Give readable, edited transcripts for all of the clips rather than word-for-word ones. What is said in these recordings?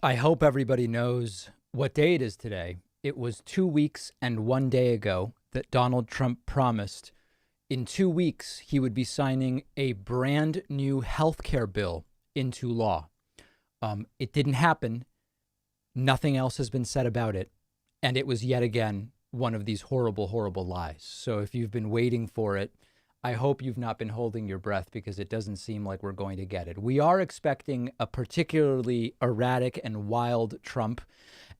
I hope everybody knows what day it is today. It was 2 weeks and 1 day ago that Donald Trump promised in 2 weeks he would be signing a brand new healthcare bill into law. It didn't happen. Nothing else has been said about it. And it was yet again one of these horrible, horrible lies. So if you've been waiting for it, I hope you've not been holding your breath because it doesn't seem like we're going to get it. We are expecting a particularly erratic and wild Trump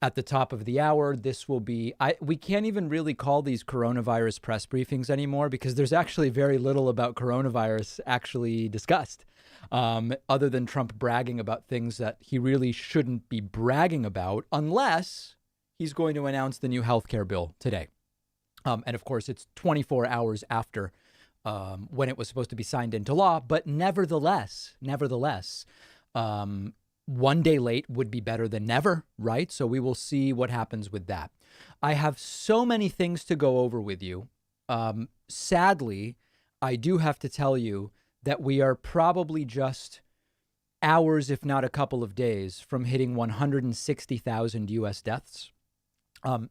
at the top of the hour. This will be, we can't even really call these coronavirus press briefings anymore because there's actually very little about coronavirus actually discussed, other than Trump bragging about things that he really shouldn't be bragging about unless he's going to announce the new healthcare bill today. And of course, it's 24 hours after when it was supposed to be signed into law. But nevertheless, 1 day late would be better than never, right? So we will see what happens with that. I have so many things to go over with you. Sadly, I do have to tell you that we are probably just hours, if not a couple of days, from hitting 160,000 U.S. deaths.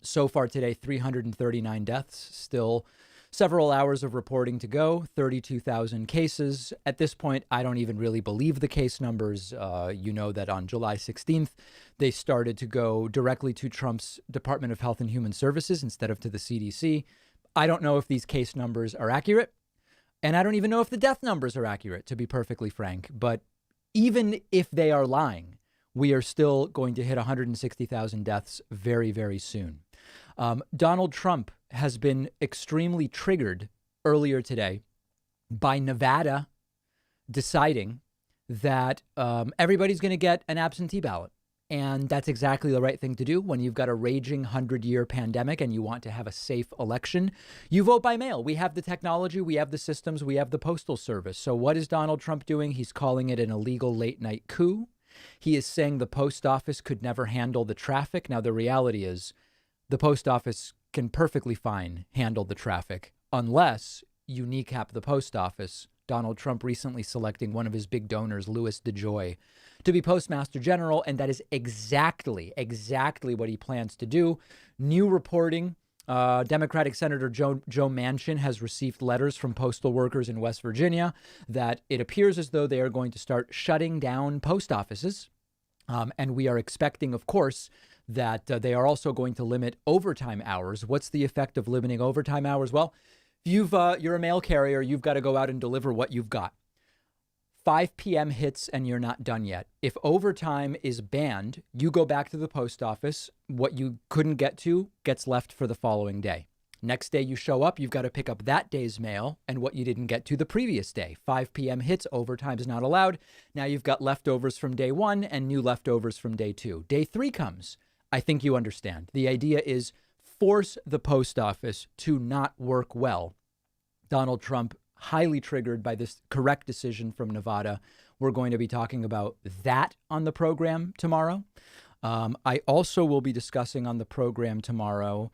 So far today, 339 deaths, still several hours of reporting to go, 32,000 cases. At this point, I don't even really believe the case numbers. You know that on July 16th, they started to go directly to Trump's Department of Health and Human Services instead of to the CDC. I don't know if these case numbers are accurate, and I don't even know if the death numbers are accurate, to be perfectly frank. But even if they are lying, we are still going to hit 160,000 deaths very, very soon. Donald Trump has been extremely triggered earlier today by Nevada deciding that everybody's going to get an absentee ballot. And that's exactly the right thing to do when you've got a raging 100-year pandemic and you want to have a safe election. You vote by mail. We have the technology. We have the systems. We have the postal service. So what is Donald Trump doing? He's calling it an illegal late night coup. He is saying the post office could never handle the traffic. Now, the reality is the post office can perfectly fine handle the traffic unless you kneecap the post office. Donald Trump recently selecting one of his big donors, Louis DeJoy, to be Postmaster General. And that is exactly what he plans to do. New reporting. Democratic Senator Joe Manchin has received letters from postal workers in West Virginia that it appears as though they are going to start shutting down post offices. And we are expecting, of course, that they are also going to limit overtime hours. What's the effect of limiting overtime hours? Well, you're a mail carrier. You've got to go out and deliver what you've got. 5 p.m. hits and you're not done yet. If overtime is banned, you go back to the post office. What you couldn't get to gets left for the following day. Next day you show up, you've got to pick up that day's mail and what you didn't get to the previous day. 5 p.m. hits, overtime is not allowed. Now you've got leftovers from day one and new leftovers from day two. Day three comes. I think you understand. The idea is force the post office to not work well. Donald Trump highly triggered by this correct decision from Nevada. We're going to be talking about that on the program tomorrow. I also will be discussing on the program tomorrow.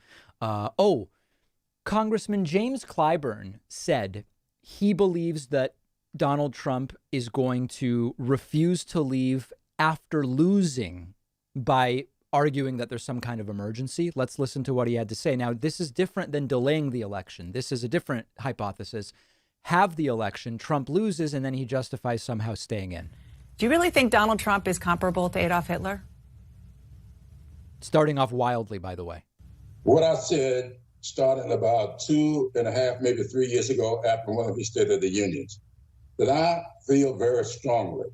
Congressman James Clyburn said he believes that Donald Trump is going to refuse to leave after losing by arguing that there's some kind of emergency. Let's listen to what he had to say. Now, this is different than delaying the election. This is a different hypothesis. Have the election, Trump loses, and then he justifies somehow staying in. Do you really think Donald Trump is comparable to Adolf Hitler? Starting off wildly, by the way. What I said starting about 2.5, maybe 3 years ago after one of his State of the Unions, that I feel very strongly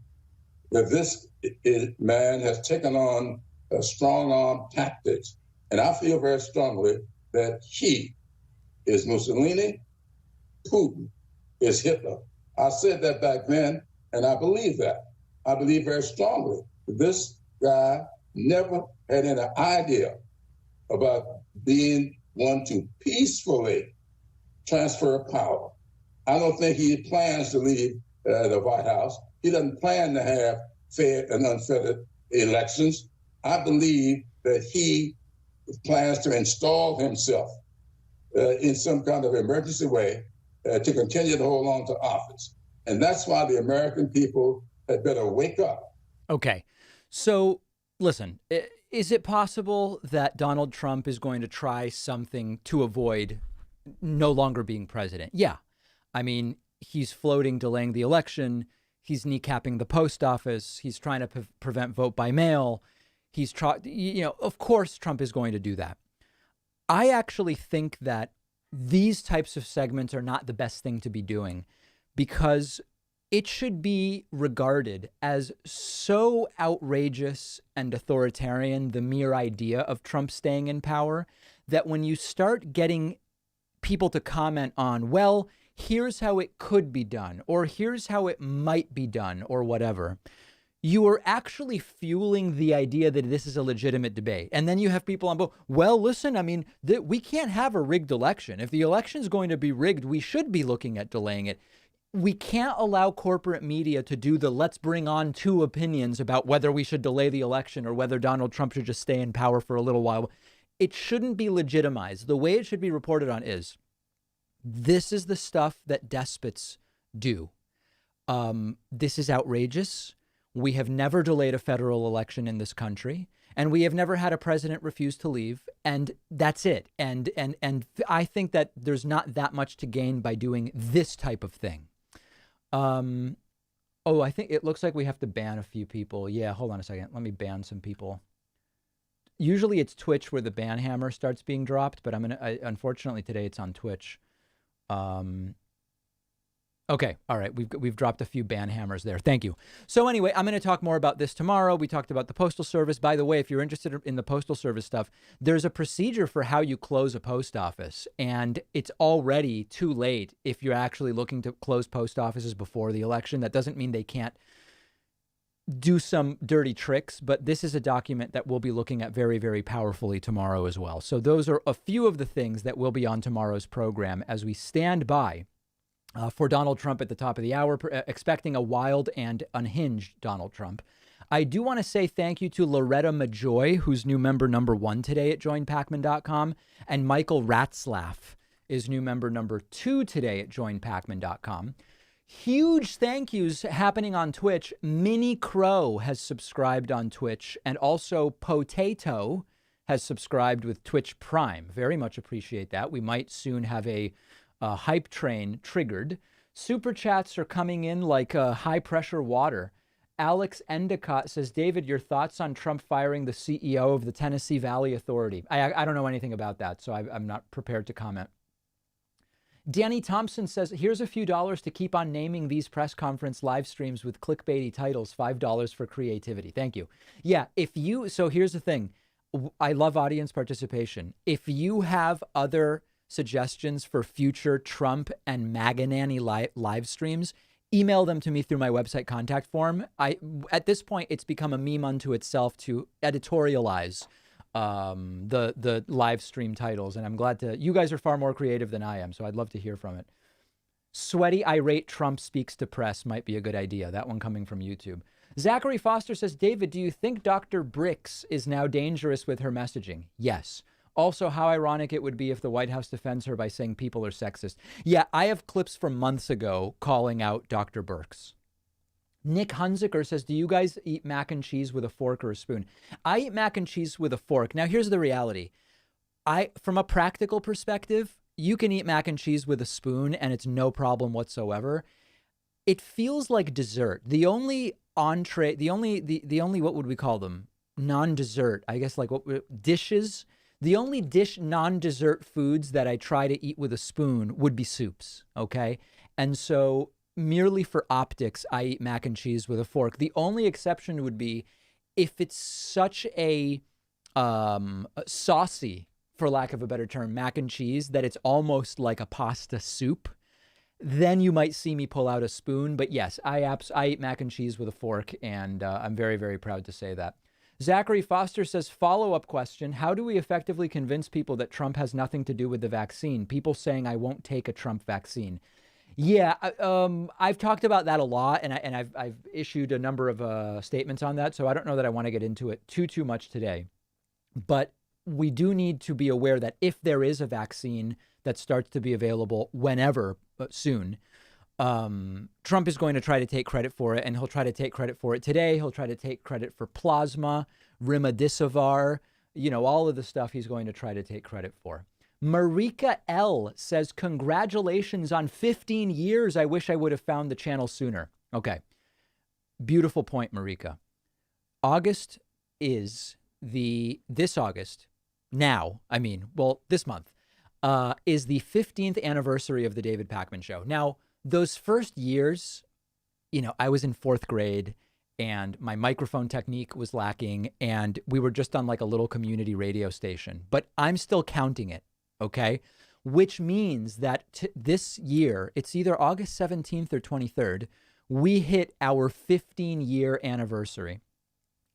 that this man has taken on strong arm tactics. And I feel very strongly that he is Mussolini, Putin is Hitler. I said that back then, and I believe that. I believe very strongly that this guy never had any idea about being one to peacefully transfer power. I don't think he plans to leave the White House. He doesn't plan to have fair and unfettered elections. I believe that he plans to install himself in some kind of emergency way to continue to hold on to office. And that's why the American people had better wake up. Okay. So Listen, is it possible that Donald Trump is going to try something to avoid no longer being president? Yeah. I mean, he's floating delaying the election. He's kneecapping the post office. He's trying to prevent vote by mail. Of course, Trump is going to do that. I actually think that these types of segments are not the best thing to be doing, because it should be regarded as so outrageous and authoritarian, the mere idea of Trump staying in power, that when you start getting people to comment on, well, here's how it could be done, or here's how it might be done, or whatever, you are actually fueling the idea that this is a legitimate debate. And then you have people on both. Well, listen, I mean, we can't have a rigged election. If the election is going to be rigged, we should be looking at delaying it. We can't allow corporate media to do the let's bring on two opinions about whether we should delay the election or whether Donald Trump should just stay in power for a little while. It shouldn't be legitimized. The way it should be reported on is, this is the stuff that despots do. This is outrageous. We have never delayed a federal election in this country, and we have never had a president refuse to leave. And that's it. And I think that there's not that much to gain by doing this type of thing. I think it looks like we have to ban a few people. Yeah, hold on a second. Let me ban some people. Usually it's Twitch where the ban hammer starts being dropped, but unfortunately today it's on Twitch. Okay. All right. We've dropped a few ban hammers there. Thank you. So anyway, I'm going to talk more about this tomorrow. We talked about the Postal Service. By the way, if you're interested in the Postal Service stuff, there's a procedure for how you close a post office, and it's already too late if you're actually looking to close post offices before the election. That doesn't mean they can't do some dirty tricks, but this is a document that we'll be looking at very, very powerfully tomorrow as well. So those are a few of the things that will be on tomorrow's program as we stand by for Donald Trump at the top of the hour, expecting a wild and unhinged Donald Trump. I do want to say thank you to Loretta Majoy, who's new member number 1 today at joinpakman.com, and Michael Ratzlaff is new member number 2 today at joinpakman.com. Huge thank yous happening on Twitch. Minnie Crow has subscribed on Twitch, and also Potato has subscribed with Twitch Prime. Very much appreciate that. We might soon have a hype train triggered. Super chats are coming in like high pressure water. Alex Endicott says, David, your thoughts on Trump firing the CEO of the Tennessee Valley Authority? I don't know anything about that, so I'm not prepared to comment. Danny Thompson says, here's a few dollars to keep on naming these press conference live streams with clickbaity titles, $5 for creativity. Thank you. Yeah, so here's the thing. I love audience participation. If you have other suggestions for future Trump and MAGA nanny live streams, email them to me through my website contact form. At this point, it's become a meme unto itself to editorialize the live stream titles, and I'm glad you guys are far more creative than I am, so I'd love to hear from it. Sweaty irate Trump speaks to press might be a good idea. That one coming from YouTube. Zachary Foster says, David, do you think Dr. Bricks is now dangerous with her messaging? Yes. Also, how ironic it would be if the White House defends her by saying people are sexist. Yeah, I have clips from months ago calling out Dr. Birx. Nick Hunziker says, do you guys eat mac and cheese with a fork or a spoon? I eat mac and cheese with a fork. Now, here's the reality. From a practical perspective, you can eat mac and cheese with a spoon and it's no problem whatsoever. It feels like dessert. The only entree, the only, what would we call them? Non-dessert, I guess, like dishes. The only non-dessert foods that I try to eat with a spoon would be soups, okay? And so merely for optics, I eat mac and cheese with a fork. The only exception would be if it's such a saucy, for lack of a better term, mac and cheese that it's almost like a pasta soup, then you might see me pull out a spoon. But yes, I eat mac and cheese with a fork, and I'm very, very proud to say that. Zachary Foster says, follow-up question, how do we effectively convince people that Trump has nothing to do with the vaccine? People saying I won't take a Trump vaccine. Yeah, I've talked about that a lot, and I've issued a number of statements on that, so I don't know that I want to get into it too much today. But we do need to be aware that if there is a vaccine that starts to be available whenever soon, Trump is going to try to take credit for it, and he'll try to take credit for it today. He'll try to take credit for plasma, remdesivir, all of the stuff he's going to try to take credit for. Marika L says, congratulations on 15 years. I wish I would have found the channel sooner. Okay. Beautiful point, Marika. August is this August, this month, is the 15th anniversary of the David Pakman Show. Now, those first years, I was in 4th grade and my microphone technique was lacking and we were just on like a little community radio station, but I'm still counting it. Okay. Which means that this year, it's either August 17th or 23rd, we hit our 15-year anniversary.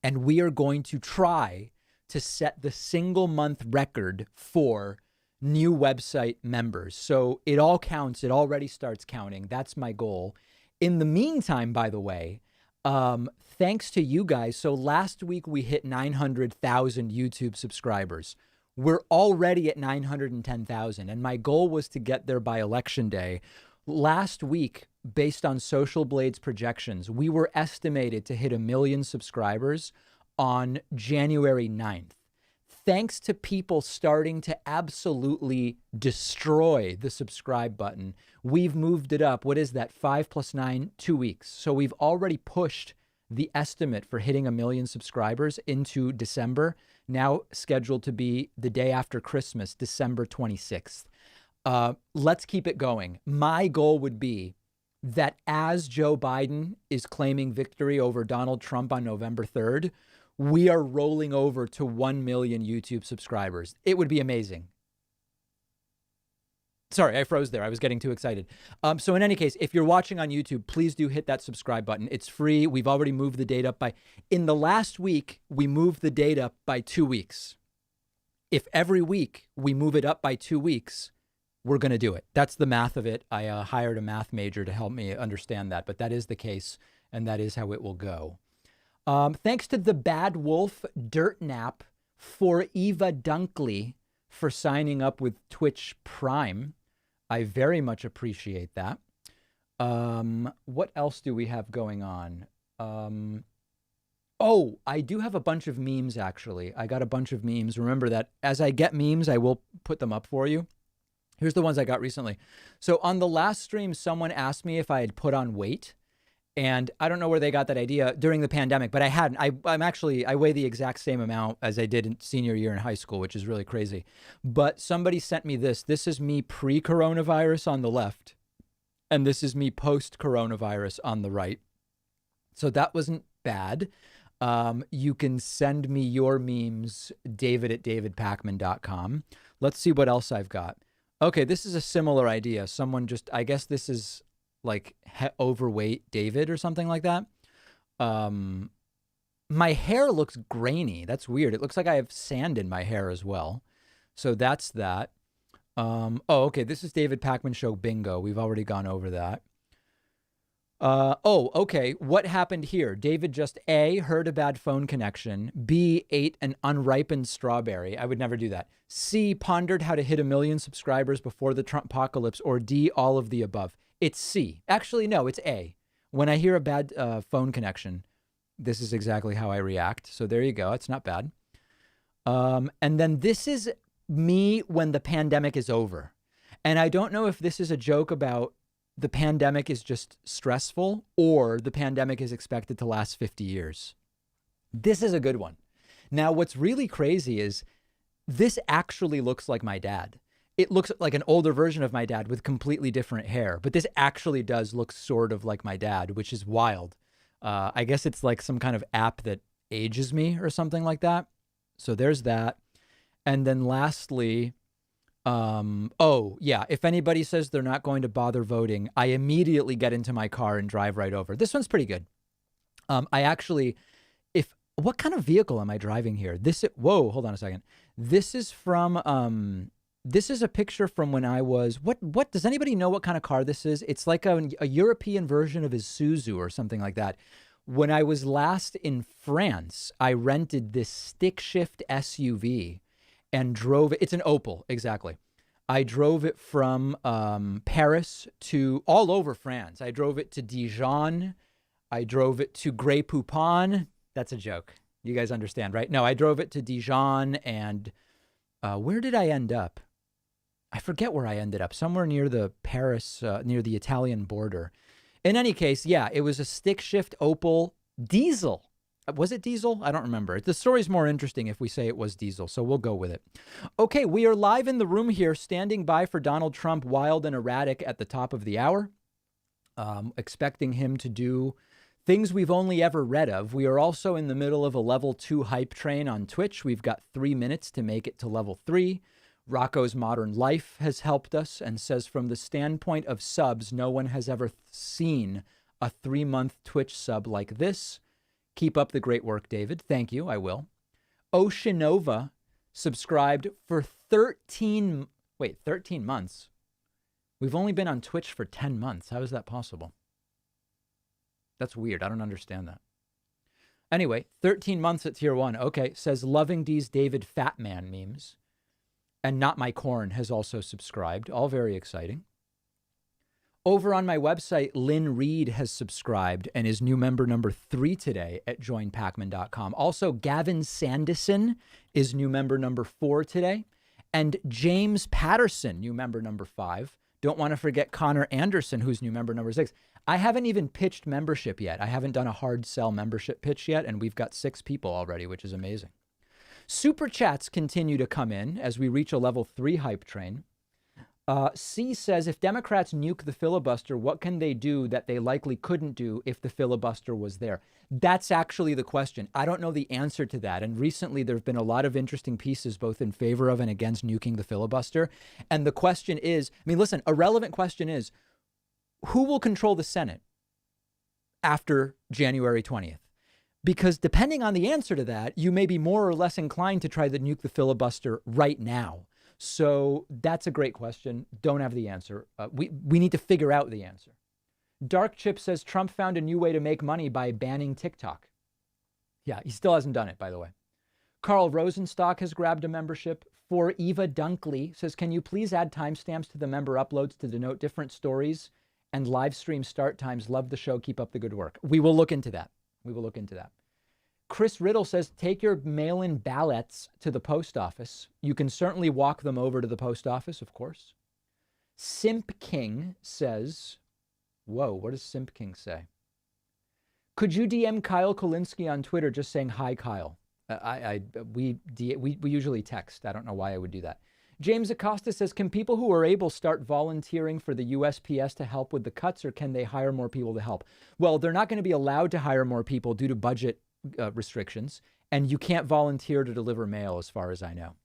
And we are going to try to set the single month record for new website members. So it all counts. It already starts counting. That's my goal. In the meantime, by the way, thanks to you guys. So last week we hit 900,000 YouTube subscribers. We're already at 910,000. And my goal was to get there by Election Day. Last week, based on Social Blade's projections, we were estimated to hit 1 million subscribers on January 9th. Thanks to people starting to absolutely destroy the subscribe button, we've moved it up. What is that? 5 + 9, 2 weeks. So we've already pushed the estimate for hitting 1 million subscribers into December, now scheduled to be the day after Christmas, December 26th. Let's keep it going. My goal would be that as Joe Biden is claiming victory over Donald Trump on November 3rd, we are rolling over to 1 million YouTube subscribers. It would be amazing. Sorry, I froze there. I was getting too excited. So in any case, if you're watching on YouTube, please do hit that subscribe button. It's free. We've already moved the date up in the last week, we moved the date up by 2 weeks. If every week we move it up by 2 weeks, we're going to do it. That's the math of it. I hired a math major to help me understand that, but that is the case, and that is how it will go. Thanks to the Bad Wolf Dirt Nap for Eva Dunkley for signing up with Twitch Prime. I very much appreciate that. What else do we have going on? Oh, I do have a bunch of memes, actually. I got a bunch of memes. Remember that as I get memes, I will put them up for you. Here's the ones I got recently. So on the last stream, someone asked me if I had put on weight. And I don't know where they got that idea during the pandemic, but I hadn't. I weigh the exact same amount as I did in senior year in high school, which is really crazy. But somebody sent me this. This is me pre-coronavirus on the left. And this is me post-coronavirus on the right. So that wasn't bad. You can send me your memes, david@davidpakman.com. Let's see what else I've got. Okay, this is a similar idea. I guess this is like overweight David or something like that. My hair looks grainy. That's weird. It looks like I have sand in my hair as well. So that's that. Okay. This is David Pakman Show bingo. We've already gone over that. Okay. What happened here? David just A, heard a bad phone connection. B, ate an unripened strawberry. I would never do that. C, pondered how to hit 1 million subscribers before the Trump apocalypse. Or D, all of the above. It's C. Actually, no, it's A. When I hear a bad phone connection, this is exactly how I react. So there you go. It's not bad. And then this is me when the pandemic is over. And I don't know if this is a joke about the pandemic is just stressful or the pandemic is expected to last 50 years. This is a good one. Now, what's really crazy is this actually looks like my dad. It looks like an older version of my dad with completely different hair, but this actually does look sort of like my dad, which is wild. I guess it's like some kind of app that ages me or something like that. So there's that. And then lastly, if anybody says they're not going to bother voting, I immediately get into my car and drive right over. This one's pretty good. What kind of vehicle am I driving here? Whoa, hold on a second. This is from, this is a picture from when I was, what does anybody know what kind of car this is? It's like a European version of Isuzu or something like that. When I was last in France, I rented this stick shift SUV and drove it. It's an Opel, exactly. I drove it from Paris to all over France. I drove it to Dijon. I drove it to Grey Poupon. That's a joke. You guys understand, right? No, I drove it to Dijon, and where did I end up? I forget where I ended up. Somewhere near the Paris, near the Italian border. In any case, yeah, it was a stick shift Opel diesel. Was it diesel? I don't remember. The story's more interesting if we say it was diesel, so we'll go with it. Okay, we are live in the room here, standing by for Donald Trump, wild and erratic at the top of the hour, expecting him to do things we've only ever read of. We are also in the middle of a level 2 hype train on Twitch. We've got 3 minutes to make it to level 3. Rocco's Modern Life has helped us and says, from the standpoint of subs, no one has ever seen a 3-month Twitch sub like this. Keep up the great work, David. Thank you. I will. Oceanova subscribed for 13 months. We've only been on Twitch for 10 months. How is that possible? That's weird. I don't understand that. Anyway, 13 months at tier 1. Okay. Says Loving D's David Fatman memes. And Not My Corn has also subscribed. All very exciting. Over on my website, Lynn Reed has subscribed and is new member number 3 today at joinpakman.com. Also, Gavin Sandison is new member number 4 today. And James Patterson, new member number 5. Don't want to forget Connor Anderson, who's new member number 6. I haven't even pitched membership yet. I haven't done a hard sell membership pitch yet, and we've got 6 people already, which is amazing. Super chats continue to come in as we reach a level 3 hype train. C says, if Democrats nuke the filibuster, what can they do that they likely couldn't do if the filibuster was there? That's actually the question. I don't know the answer to that. And recently there have been a lot of interesting pieces both in favor of and against nuking the filibuster. And the question is, I mean, listen, a relevant question is, who will control the Senate after January 20th? Because depending on the answer to that, you may be more or less inclined to try to nuke the filibuster right now. So that's a great question. Don't have the answer. We need to figure out the answer. Dark Chip says Trump found a new way to make money by banning TikTok. Yeah, he still hasn't done it, by the way. Carl Rosenstock has grabbed a membership. For Eva Dunkley says, can you please add timestamps to the member uploads to denote different stories and live stream start times? Love the show. Keep up the good work. We will look into that. We will look into that. Chris Riddle says, take your mail-in ballots to the post office. You can certainly walk them over to the post office, of course. Simp King says, whoa, what does Simp King say? Could you DM Kyle Kolinsky on Twitter just saying, hi, Kyle? We usually text. I don't know why I would do that. James Acosta says, can people who are able start volunteering for the USPS to help with the cuts, or can they hire more people to help? Well, they're not going to be allowed to hire more people due to budget restrictions, and you can't volunteer to deliver mail as far as I know.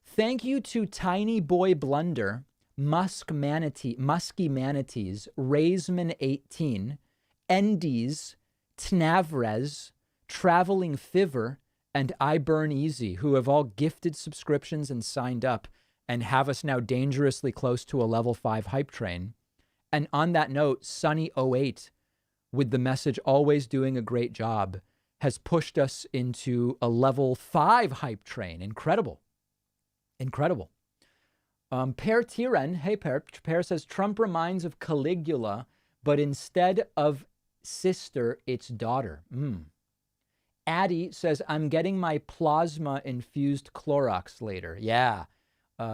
Thank you to Tiny Boy Blunder, Musky Manatees, Raisman 18, Endies, Tnavrez, Traveling Fiver, and I Burn Easy, who have all gifted subscriptions and signed up and have us now dangerously close to a level 5 hype train. And on that note, Sunny08, with the message always doing a great job, has pushed us into a level 5 hype train. Incredible. Incredible. Per Tiren, hey Per says, Trump reminds of Caligula, but instead of sister, it's daughter. Addie says, I'm getting my plasma-infused Clorox later. Yeah,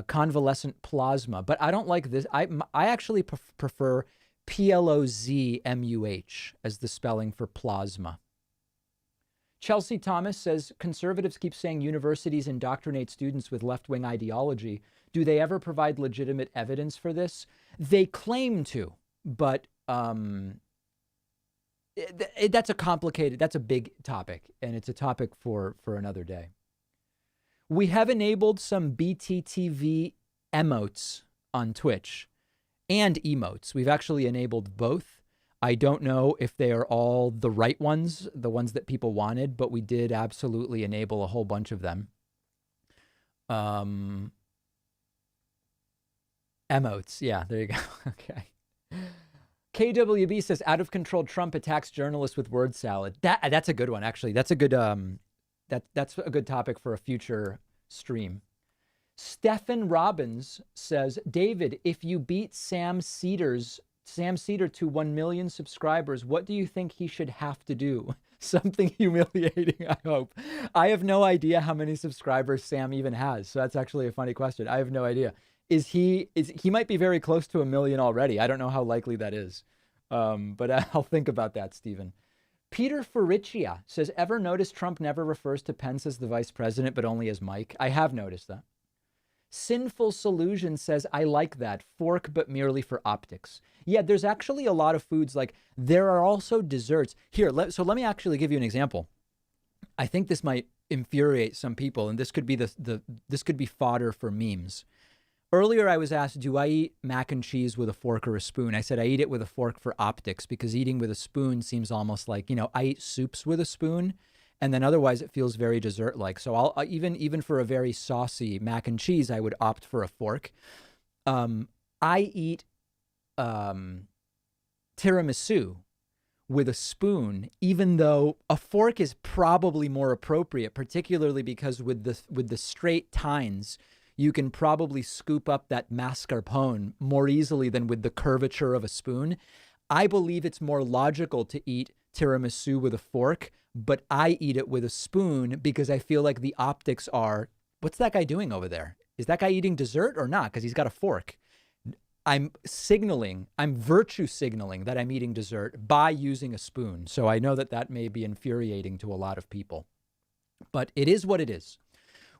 convalescent plasma. But I don't like this. I actually prefer PLOZMUH as the spelling for plasma. Chelsea Thomas says, conservatives keep saying universities indoctrinate students with left-wing ideology. Do they ever provide legitimate evidence for this? They claim to, but that's a big topic, and it's a topic for another day. We have enabled some BTTV emotes on Twitch and emotes. We've actually enabled both. I don't know if they are all the right ones, the ones that people wanted, but we did absolutely enable a whole bunch of them. Emotes. Yeah, there you go. Okay. KWB says, out of control Trump attacks journalists with word salad. That's a good one, actually. That's a good that's a good topic for a future stream. Stephen Robbins says, David, if you beat Sam Cedar to 1 million subscribers, what do you think he should have to do? Something humiliating, I hope. I have no idea how many subscribers Sam even has. So that's actually a funny question. I have no idea. He might be very close to 1 million already. I don't know how likely that is. But I'll think about that, Stephen. Peter Faricia says, ever notice Trump never refers to Pence as the vice president, but only as Mike? I have noticed that. Sinful Solution says, I like that. Fork, but merely for optics. Yeah, there's actually a lot of foods. Like, there are also desserts. Here, so let me actually give you an example. I think this might infuriate some people, and this could be this could be fodder for memes. Earlier, I was asked, do I eat mac and cheese with a fork or a spoon? I said I eat it with a fork for optics, because eating with a spoon seems almost like, I eat soups with a spoon, and then otherwise it feels very dessert-like. So I'll even for a very saucy mac and cheese, I would opt for a fork. I eat tiramisu with a spoon, even though a fork is probably more appropriate, particularly because with the straight tines, you can probably scoop up that mascarpone more easily than with the curvature of a spoon. I believe it's more logical to eat tiramisu with a fork, but I eat it with a spoon because I feel like the optics are, what's that guy doing over there? Is that guy eating dessert or not? Because he's got a fork. I'm virtue signaling that I'm eating dessert by using a spoon. So I know that may be infuriating to a lot of people, but it is what it is.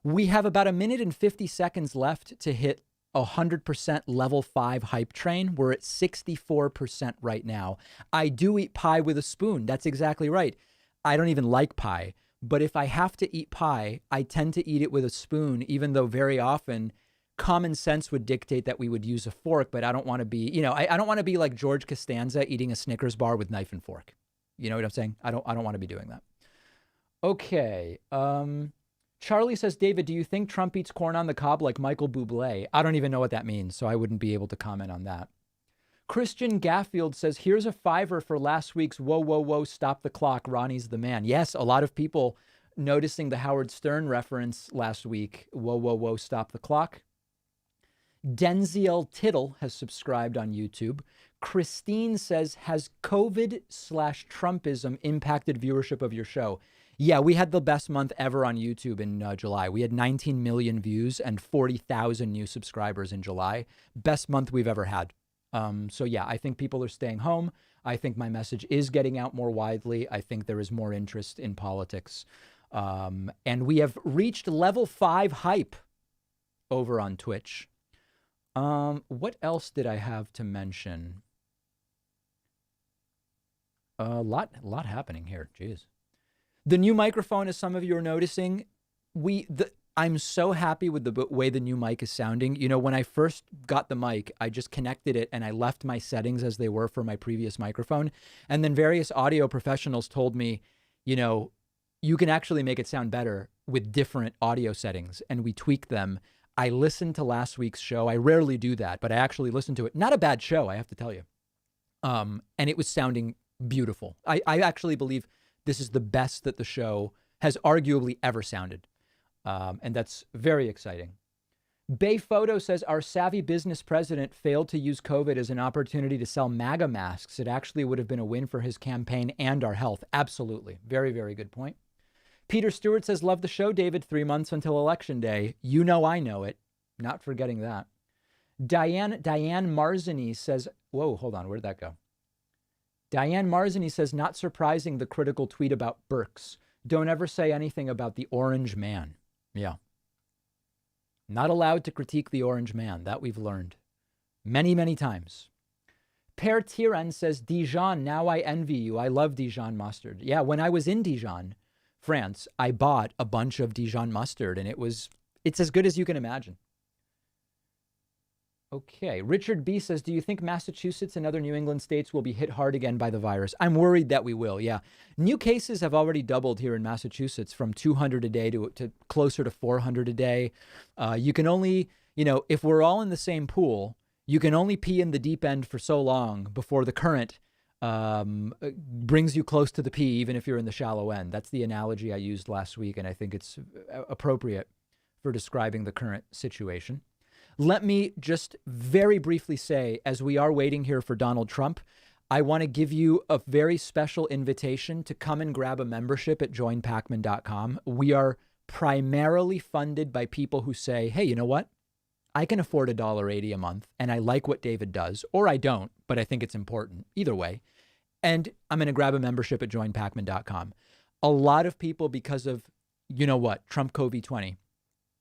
We have about 1 minute and 50 seconds left to hit 100% level 5 hype train. We're at 64% right now. I do eat pie with a spoon. That's exactly right. I don't even like pie, but if I have to eat pie, I tend to eat it with a spoon, even though very often common sense would dictate that we would use a fork, but I don't want to be, I don't want to be like George Costanza eating a Snickers bar with knife and fork. You know what I'm saying? I don't want to be doing that. Okay. Charlie says, David, do you think Trump eats corn on the cob like Michael Bublé? I don't even know what that means, so I wouldn't be able to comment on that. Christian Gaffield says, here's a $5 for last week's whoa, whoa, whoa, stop the clock. Ronnie's the man. Yes, a lot of people noticing the Howard Stern reference last week. Whoa, whoa, whoa, stop the clock. Denziel Tittle has subscribed on YouTube. Christine says, has COVID/Trumpism impacted viewership of your show? Yeah, we had the best month ever on YouTube in July. We had 19 million views and 40,000 new subscribers in July. Best month we've ever had. So yeah, I think people are staying home. I think my message is getting out more widely. I think there is more interest in politics. And we have reached level 5 hype over on Twitch. What else did I have to mention? A lot happening here. Jeez. The new microphone, as some of you are noticing, I'm so happy with the way the new mic is sounding. When I first got the mic, I just connected it and I left my settings as they were for my previous microphone. And then various audio professionals told me, you can actually make it sound better with different audio settings, and we tweaked them. I listened to last week's show. I rarely do that, but I actually listened to it. Not a bad show, I have to tell you. And it was sounding beautiful. I actually believe this is the best that the show has arguably ever sounded. And that's very exciting. Bay Photo says, our savvy business president failed to use COVID as an opportunity to sell MAGA masks. It actually would have been a win for his campaign and our health. Absolutely. Very, very good point. Peter Stewart says, love the show, David. 3 months until Election Day. I know it. Not forgetting that. Diane Marzani says, whoa, hold on. Where'd that go? Diane Marzani says, not surprising, the critical tweet about Burks. Don't ever say anything about the orange man. Yeah. Not allowed to critique the orange man. That we've learned many, many times. Per Tiran says, Dijon, now I envy you. I love Dijon mustard. Yeah, when I was in Dijon, France, I bought a bunch of Dijon mustard, and it's as good as you can imagine. Okay, Richard B says, do you think Massachusetts and other New England states will be hit hard again by the virus? I'm worried that we will, yeah. New cases have already doubled here in Massachusetts from 200 a day to closer to 400 a day. You can only, if we're all in the same pool, you can only pee in the deep end for so long before the current brings you close to the pee, even if you're in the shallow end. That's the analogy I used last week, and I think it's appropriate for describing the current situation. Let me just very briefly say, as we are waiting here for Donald Trump, I want to give you a very special invitation to come and grab a membership at joinpakman.com. We are primarily funded by people who say, hey, you know what? I can afford $1.80 a month and I like what David does, or I don't, but I think it's important either way. And I'm going to grab a membership at joinpakman.com. A lot of people, because of, you know what, Trump COVID-20,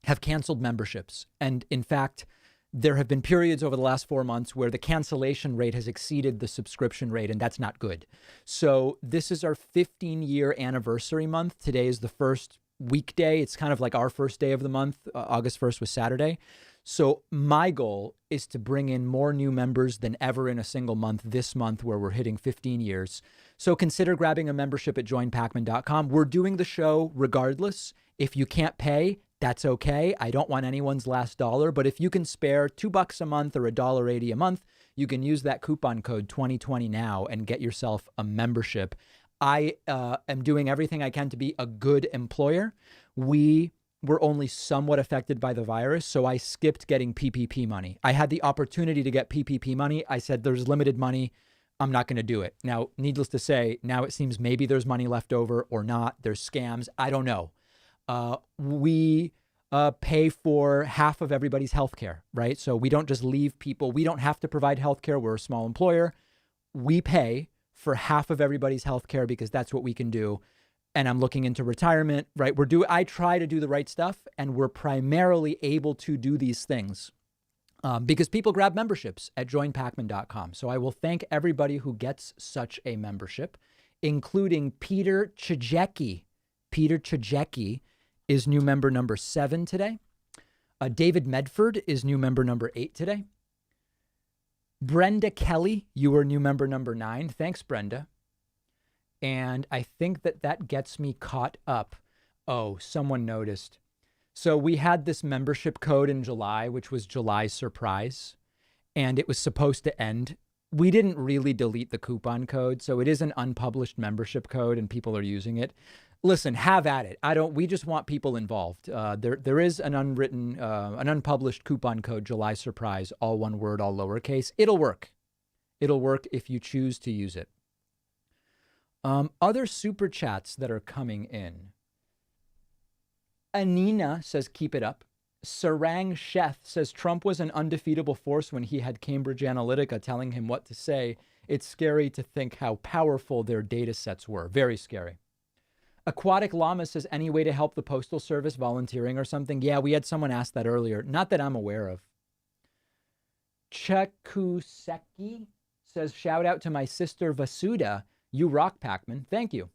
have canceled memberships. And in fact, there have been periods over the last 4 months where the cancellation rate has exceeded the subscription rate, and that's not good. So this is our 15-year anniversary month. Today is the first weekday. It's kind of like our first day of the month. August 1st was Saturday. So my goal is to bring in more new members than ever in a single month this month, where we're hitting 15 years. So consider grabbing a membership at joinpakman.com. We're doing the show regardless. If you can't pay, that's okay. I don't want anyone's last dollar, but if you can spare $2 a month or $1.80 a month, you can use that coupon code 2020 now and get yourself a membership. I am doing everything I can to be a good employer. We were only somewhat affected by the virus, so I skipped getting PPP money. I had the opportunity to get PPP money. I said, there's limited money. I'm not going to do it. Now, needless to say, now it seems maybe there's money left over or not. There's scams. I don't know. We pay for half of everybody's healthcare, right? So we don't just leave people. We don't have to provide healthcare. We're a small employer. We pay for half of everybody's healthcare because that's what we can do. And I'm looking into retirement, right? I try to do the right stuff, and we're primarily able to do these things because people grab memberships at joinpakman.com. So I will thank everybody who gets such a membership, including Peter Chajecki. Peter Chajecki is new member number 7 today. David Medford is new member number 8 today. Brenda Kelly, you are new member number 9. Thanks, Brenda. And I think that gets me caught up. Oh, someone noticed. So we had this membership code in July, which was July surprise, and it was supposed to end. We didn't really delete the coupon code, so it is an unpublished membership code and people are using it. Listen, have at it. We just want people involved. There is an unwritten, an unpublished coupon code, July surprise, all one word, all lowercase. It'll work. It'll work if you choose to use it. Other super chats that are coming in. Anina says, keep it up. Sarang Sheth says, Trump was an undefeatable force when he had Cambridge Analytica telling him what to say. It's scary to think how powerful their data sets were. Very scary. Aquatic Llama says, any way to help the Postal Service, volunteering or something? Yeah, we had someone ask that earlier. Not that I'm aware of. Chekuseki says, shout out to my sister Vasuda. You rock, Pakman. Thank you.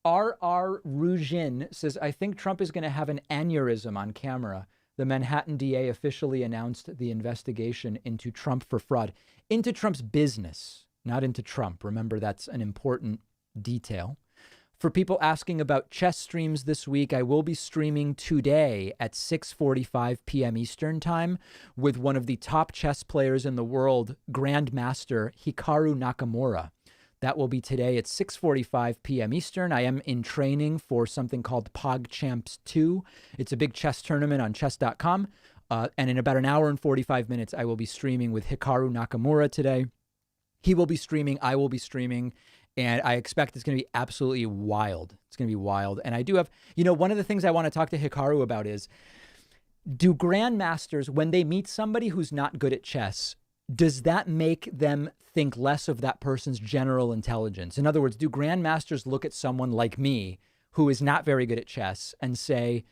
R.R. Rujin says, I think Trump is going to have an aneurysm on camera. The Manhattan DA officially announced the investigation into Trump for fraud. Into Trump's business, not into Trump. Remember, that's an important detail. For people asking about chess streams this week, I will be streaming today at 6:45 p.m. Eastern time with one of the top chess players in the world, Grandmaster Hikaru Nakamura. That will be today at 6:45 p.m. Eastern. I am in training for something called PogChamps 2. It's a big chess tournament on chess.com. And in about an hour and 45 minutes, I will be streaming with Hikaru Nakamura today. He will be streaming. I will be streaming. And I expect it's going to be absolutely wild. It's going to be wild. And I do have, one of the things I want to talk to Hikaru about is, do grandmasters, when they meet somebody who's not good at chess, does that make them think less of that person's general intelligence? In other words, do grandmasters look at someone like me who is not very good at chess and say,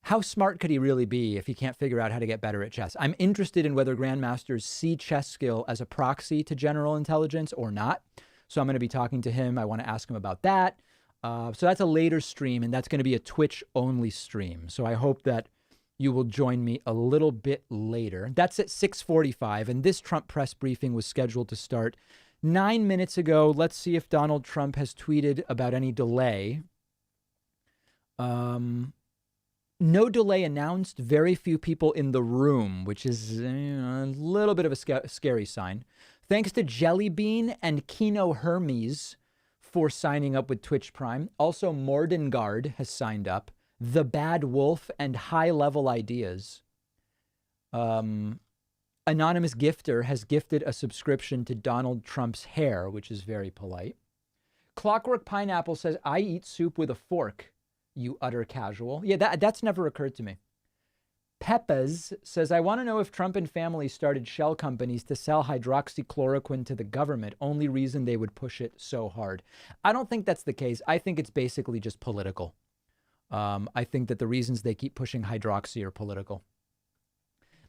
how smart could he really be if he can't figure out how to get better at chess? I'm interested in whether grandmasters see chess skill as a proxy to general intelligence or not. So I'm going to be talking to him. I want to ask him about that. So that's a later stream, and that's going to be a Twitch-only stream. So I hope that you will join me a little bit later. That's at 6:45, and this Trump press briefing was scheduled to start 9 minutes ago. Let's see if Donald Trump has tweeted about any delay. No delay announced. Very few people in the room, which is a little bit of a scary sign. Thanks to Jellybean and Kino Hermes for signing up with Twitch Prime. Also, Mordengard has signed up. The Bad Wolf, and High Level Ideas. Anonymous Gifter has gifted a subscription to Donald Trump's hair, which is very polite. Clockwork Pineapple says, I eat soup with a fork, you utter casual. Yeah, that's never occurred to me. Peppas says, I want to know if Trump and family started shell companies to sell hydroxychloroquine to the government. Only reason they would push it so hard. I don't think that's the case. I think it's basically just political. I think that the reasons they keep pushing hydroxy are political.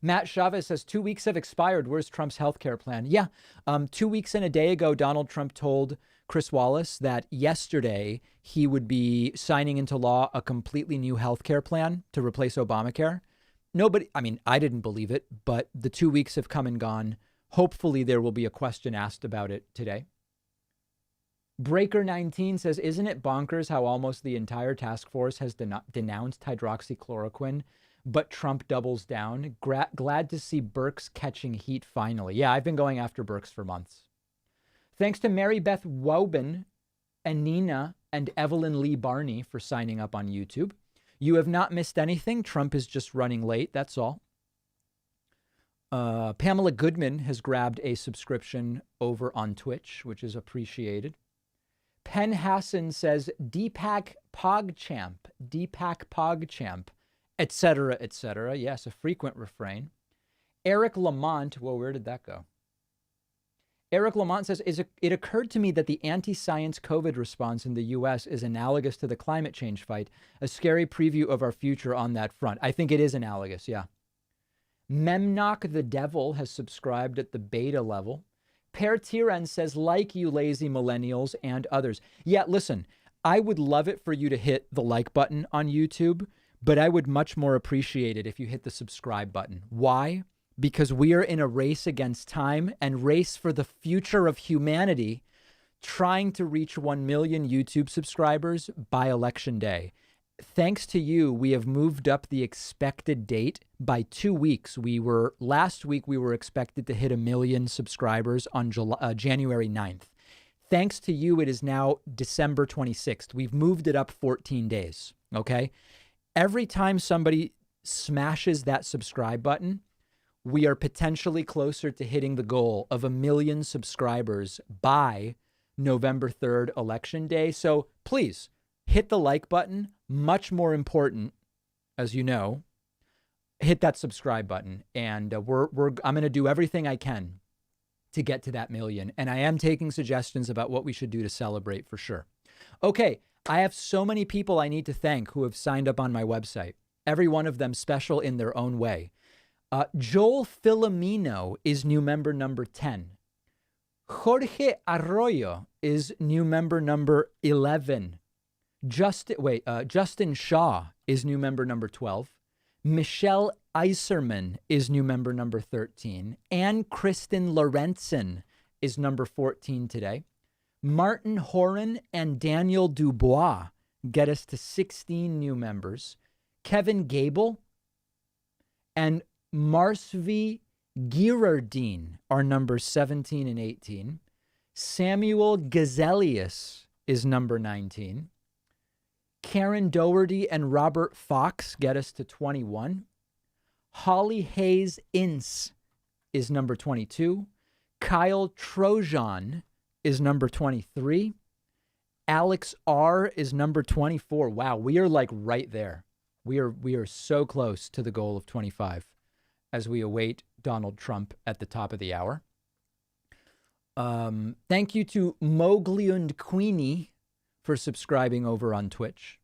Matt Chavez says 2 weeks have expired. Where's Trump's healthcare plan? Yeah. 2 weeks and a day ago, Donald Trump told Chris Wallace that yesterday he would be signing into law a completely new healthcare plan to replace Obamacare. Nobody, I mean, I didn't believe it, but the 2 weeks have come and gone. Hopefully there will be a question asked about it today. Breaker 19 says, isn't it bonkers how almost the entire task force has denounced hydroxychloroquine, but Trump doubles down? Glad to see Birx catching heat finally. Yeah, I've been going after Birx for months. Thanks to Mary Beth Woben and Nina and Evelyn Lee Barney for signing up on YouTube. You have not missed anything. Trump is just running late. That's all. Pamela Goodman has grabbed a subscription over on Twitch, which is appreciated. Penn Hassan says, Deepak Pogchamp, etc., etc. Yes, a frequent refrain. Eric Lamont, well, where did that go? Eric Lamont says, it occurred to me that the anti-science COVID response in the U.S. is analogous to the climate change fight, a scary preview of our future on that front. I think it is analogous, yeah. Memnock the Devil has subscribed at the beta level. Per Tiran says, like you lazy millennials and others. Yeah, listen, I would love it for you to hit the like button on YouTube, but I would much more appreciate it if you hit the subscribe button. Why? Because we are in a race against time and race for the future of humanity, trying to reach 1 million YouTube subscribers by election day. Thanks to you, we have moved up the expected date by 2 weeks. Last week, we were expected to hit 1 million subscribers on January 9th. Thanks to you, it is now December 26th. We've moved it up 14 days, okay? Every time somebody smashes that subscribe button, we are potentially closer to hitting the goal of 1 million subscribers by November 3rd, election day. So please hit the like button. Much more important, as you know, hit that subscribe button. And I'm going to do everything I can to get to that 1 million. And I am taking suggestions about what we should do to celebrate for sure. Okay, I have so many people I need to thank who have signed up on my website. Every one of them special in their own way. Joel Filomeno is new member number 10. Jorge Arroyo is new member number 11. Justin Shaw is new member number 12. Michelle Iserman is new member number 13. Ann Kristen Lorentzen is number 14 today. Martin Horan and Daniel Dubois get us to 16 new members. Kevin Gable and Marsvi Girardine are numbers 17 and 18. Samuel Gazelius is number 19. Karen Doherty and Robert Fox get us to 21. Holly Hayes Ince is number 22. Kyle Trojan is number 23. Alex R is number 24. Wow, we are like right there. We are so close to the goal of 25 as we await Donald Trump at the top of the hour. Thank you to Mowgli and Queenie for subscribing over on Twitch.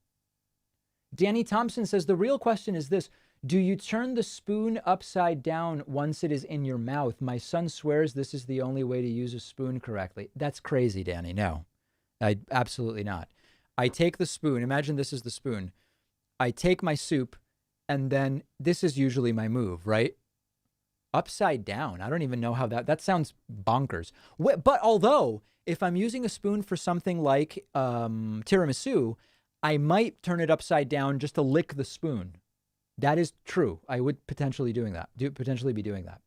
Danny Thompson says, the real question is this. Do you turn the spoon upside down once it is in your mouth? My son swears this is the only way to use a spoon correctly. That's crazy, Danny. No, absolutely not. I take the spoon. Imagine this is the spoon. I take my soup, and then this is usually my move, right? Upside down. I don't even know how that sounds bonkers. But although, if I'm using a spoon for something like tiramisu, I might turn it upside down just to lick the spoon. That is true. I would potentially be doing that.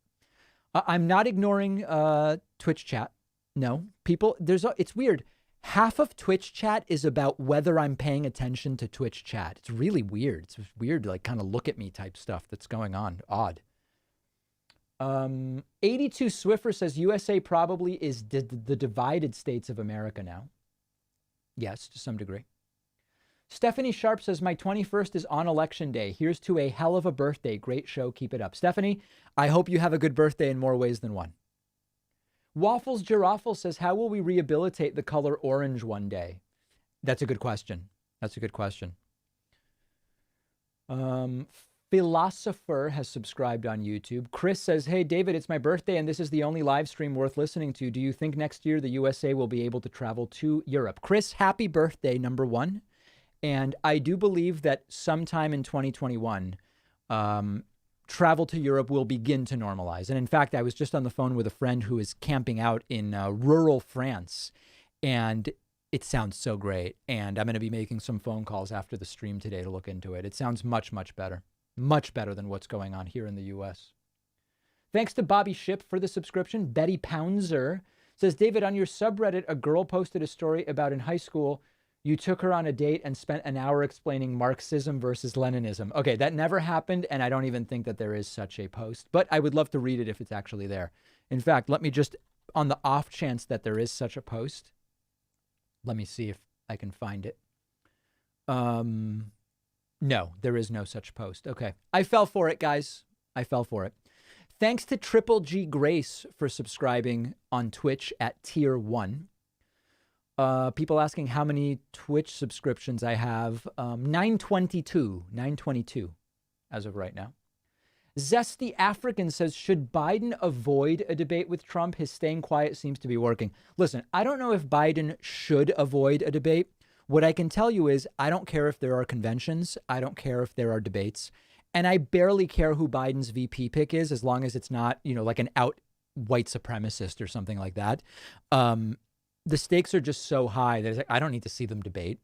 I'm not ignoring Twitch chat. No, people, it's weird. Half of Twitch chat is about whether I'm paying attention to Twitch chat. It's really weird. It's weird, like kind of look at me type stuff that's going on. Odd. 82 Swiffer says USA probably is the divided states of America now. Yes, to some degree. Stephanie Sharp says, my 21st is on election day. Here's to a hell of a birthday. Great show. Keep it up. Stephanie, I hope you have a good birthday in more ways than one. Waffles Giraffle says, how will we rehabilitate the color orange one day? That's a good question. That's a good question. Philosopher has subscribed on YouTube. Chris says, hey, David, it's my birthday, and this is the only live stream worth listening to. Do you think next year the USA will be able to travel to Europe? Chris, happy birthday, number one. And I do believe that sometime in 2021, travel to Europe will begin to normalize. And in fact, I was just on the phone with a friend who is camping out in rural France, and it sounds so great. And I'm going to be making some phone calls after the stream today to look into it. It sounds much, much better. Much better than what's going on here in the U.S. Thanks to Bobby Ship for the subscription. Betty Pounzer says, David, on your subreddit, a girl posted a story about in high school, you took her on a date and spent an hour explaining Marxism versus Leninism. Okay, that never happened, and I don't even think that there is such a post, but I would love to read it if it's actually there. In fact, let me just, on the off chance that there is such a post, let me see if I can find it. No, there is no such post. Okay, I fell for it, guys. I fell for it. Thanks to Triple G Grace for subscribing on Twitch at tier 1. People asking how many Twitch subscriptions I have. 922 as of right now. Zesty African says, should Biden avoid a debate with Trump? His staying quiet seems to be working. Listen, I don't know if Biden should avoid a debate. What I can tell you is I don't care if there are conventions. I don't care if there are debates. And I barely care who Biden's VP pick is, as long as it's not, like an out white supremacist or something like that. The stakes are just so high that I don't need to see them debate.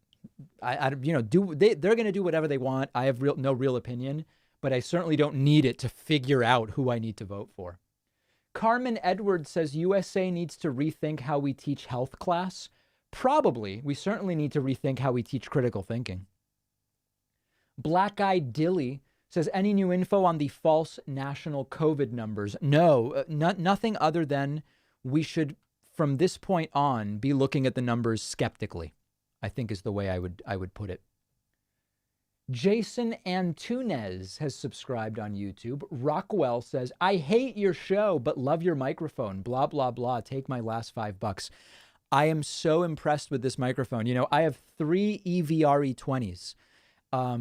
They're going to do whatever they want. I have no real opinion, but I certainly don't need it to figure out who I need to vote for. Carmen Edwards says USA needs to rethink how we teach health class. Probably. We certainly need to rethink how we teach critical thinking. Black Eyed Dilly says, any new info on the false national COVID numbers? No, nothing other than we should, from this point on, be looking at the numbers skeptically, I think is the way I would put it. Jason Antunes has subscribed on YouTube. Rockwell says, I hate your show, but love your microphone. Blah, blah, blah. Take my last $5. I am so impressed with this microphone. I have 3 EVRE20s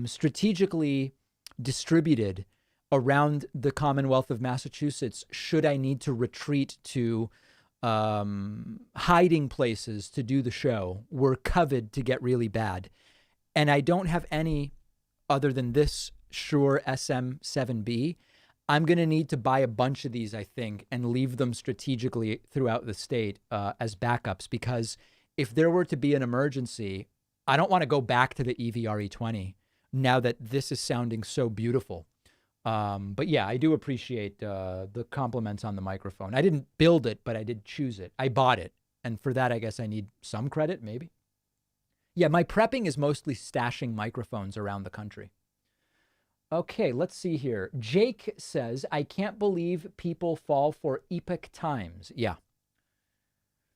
strategically distributed around the Commonwealth of Massachusetts should I need to retreat to hiding places to do the show. Were coveted to get really bad. And I don't have any other than this Shure SM7B. I'm going to need to buy a bunch of these, I think, and leave them strategically throughout the state as backups, because if there were to be an emergency, I don't want to go back to the EVRE20 now that this is sounding so beautiful. But yeah, I do appreciate the compliments on the microphone. I didn't build it, but I did choose it. I bought it. And for that, I guess I need some credit, maybe. Yeah, my prepping is mostly stashing microphones around the country. Okay, let's see here. Jake says, I can't believe people fall for Epoch Times. Yeah.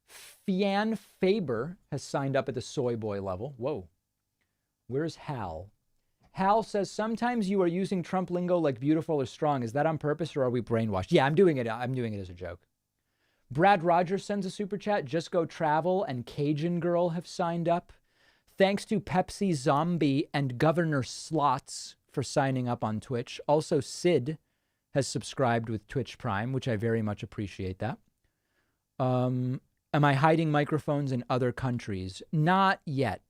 Fian Faber has signed up at the soy boy level. Whoa. Where's Hal? Hal says, sometimes you are using Trump lingo like beautiful or strong. Is that on purpose or are we brainwashed? Yeah, I'm doing it as a joke. Brad Rogers sends a super chat. Just Go Travel and Cajun Girl have signed up. Thanks to Pepsi Zombie and Governor Slots for signing up on Twitch. Also, Sid has subscribed with Twitch Prime, which I very much appreciate that. Am I hiding microphones in other countries? Not yet.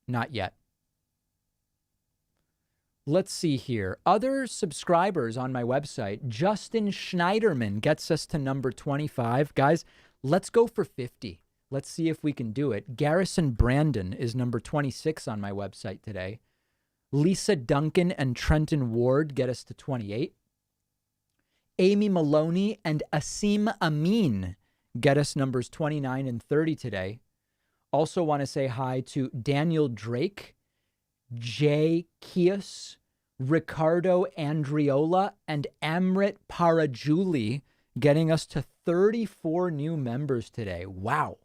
Not yet. Let's see here. Other subscribers on my website. Justin Schneiderman gets us to number 25. Guys, let's go for 50. Let's see if we can do it. Garrison Brandon is number 26 on my website today. Lisa Duncan and Trenton Ward get us to 28. Amy Maloney and Asim Amin get us numbers 29 and 30 today. Also want to say hi to Daniel Drake, Jay Kius, Ricardo Andriola, and Amrit Parajuli, getting us to 34 new members today. Wow.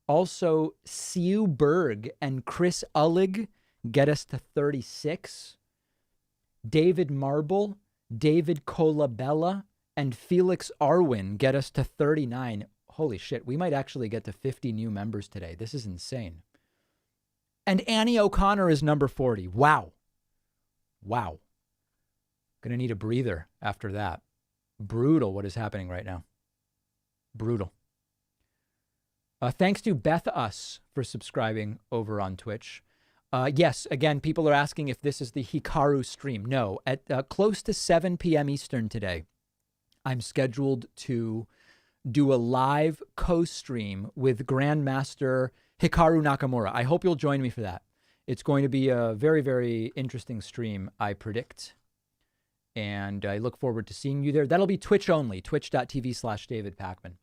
Also, Siu Berg and Chris Ullig get us to 36. David Marble, David Colabella, and Felix Arwin get us to 39. Holy shit, we might actually get to 50 new members today. This is insane. And Annie O'Connor is number 40. Wow. Wow. Gonna need a breather after that. Brutal what is happening right now. Brutal. Thanks to Beth Us for subscribing over on Twitch. Yes, again, people are asking if this is the Hikaru stream. No, at close to 7 p.m. Eastern today, I'm scheduled to do a live co-stream with Grandmaster Hikaru Nakamura. I hope you'll join me for that. It's going to be a very, very interesting stream, I predict. And I look forward to seeing you there. That'll be Twitch only, twitch.tv/David Pakman.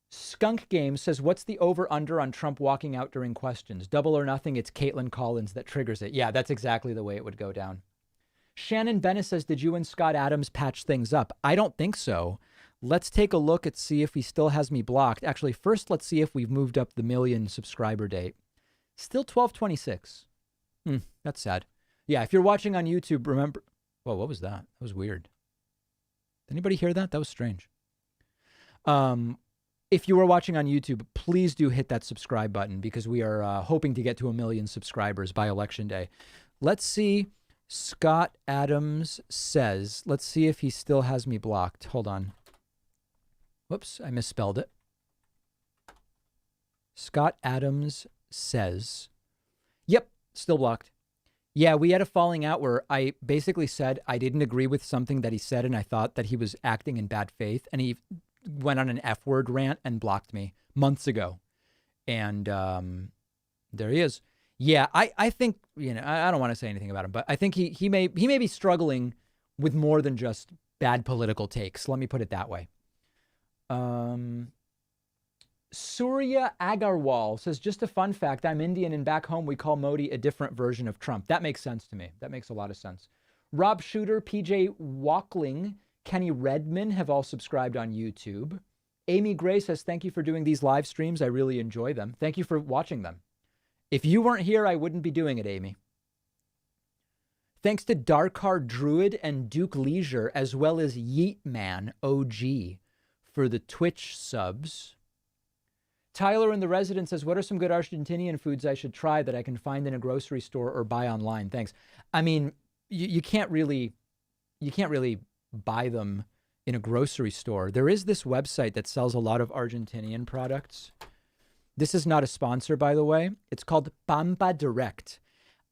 Skunk Game says, what's the over-under on Trump walking out during questions? Double or nothing, it's Caitlin Collins that triggers it. Yeah, that's exactly the way it would go down. Shannon Bennett says, did you and Scott Adams patch things up? I don't think so. Let's take a look and see if he still has me blocked. Actually, first, let's see if we've moved up the 1 million subscriber date. Still 1226. That's sad. Yeah, if you're watching on YouTube, remember... Whoa, what was that? That was weird. Did anybody hear that? That was strange. If you are watching on YouTube, please do hit that subscribe button because we are hoping to get to 1 million subscribers by Election Day. Let's see. Scott Adams says, let's see if he still has me blocked. Hold on. Whoops, I misspelled it. Scott Adams says, yep, still blocked. Yeah, we had a falling out where I basically said I didn't agree with something that he said and I thought that he was acting in bad faith. And he went on an F-word rant and blocked me months ago. And there he is. Yeah, I think, you know, I don't want to say anything about him, but I think he may be struggling with more than just bad political takes. Let me put it that way. Surya Agarwal says, just a fun fact, I'm Indian and back home we call Modi a different version of Trump. That makes sense to me. That makes a lot of sense. Rob Shooter, PJ Walkling, Kenny Redman have all subscribed on YouTube. Amy Gray says, thank you for doing these live streams. I really enjoy them. Thank you for watching them. If you weren't here, I wouldn't be doing it, Amy. Thanks to Darkar Druid and Duke Leisure, as well as Yeetman OG for the Twitch subs. Tyler in the Resident says, what are some good Argentinian foods I should try that I can find in a grocery store or buy online? Thanks. I mean, you can't really buy them in a grocery store. There is this website that sells a lot of Argentinian products. This is not a sponsor, by the way. It's called Pampa Direct.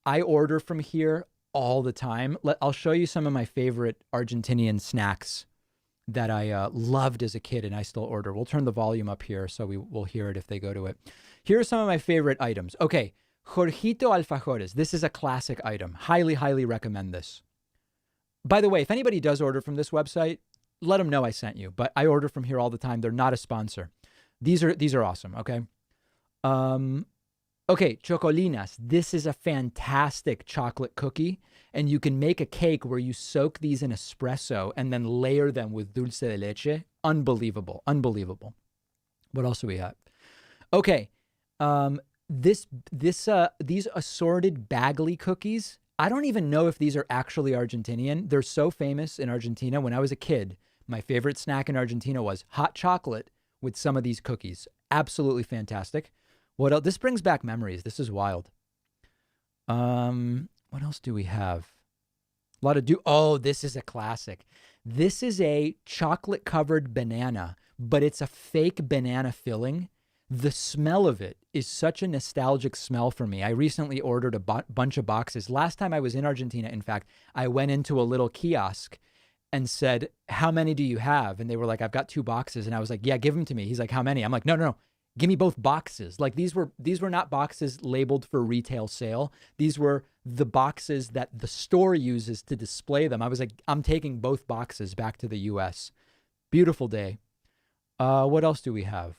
I order from here all the time. I'll show you some of my favorite Argentinian snacks that I loved as a kid and I still order. We'll turn the volume up here so we'll hear it if they go to it. Here are some of my favorite items. Okay, Jorgito Alfajores. This is a classic item. Highly, highly recommend this. By the way, if anybody does order from this website, let them know I sent you. But I order from here all the time. They're not a sponsor. These are awesome, okay? Okay, Chocolinas. This is a fantastic chocolate cookie. And you can make a cake where you soak these in espresso and then layer them with dulce de leche. Unbelievable. Unbelievable. What else do we have? Okay. These assorted Bagley cookies. I don't even know if these are actually Argentinian. They're so famous in Argentina. When I was a kid, my favorite snack in Argentina was hot chocolate with some of these cookies. Absolutely fantastic. What else? This brings back memories. This is wild. What else do we have? A lot of oh, this is a classic. This is a chocolate covered banana, but it's a fake banana filling. The smell of it is such a nostalgic smell for me. I recently ordered a bunch of boxes. Last time I was in Argentina, in fact, I went into a little kiosk and said, how many do you have? And they were like, I've got 2 boxes. And I was like, yeah, give them to me. He's like, how many? I'm like, no. Give me both boxes. Like these were not boxes labeled for retail sale. These were the boxes that the store uses to display them. I was like, I'm taking both boxes back to the US. Beautiful day. What else do we have?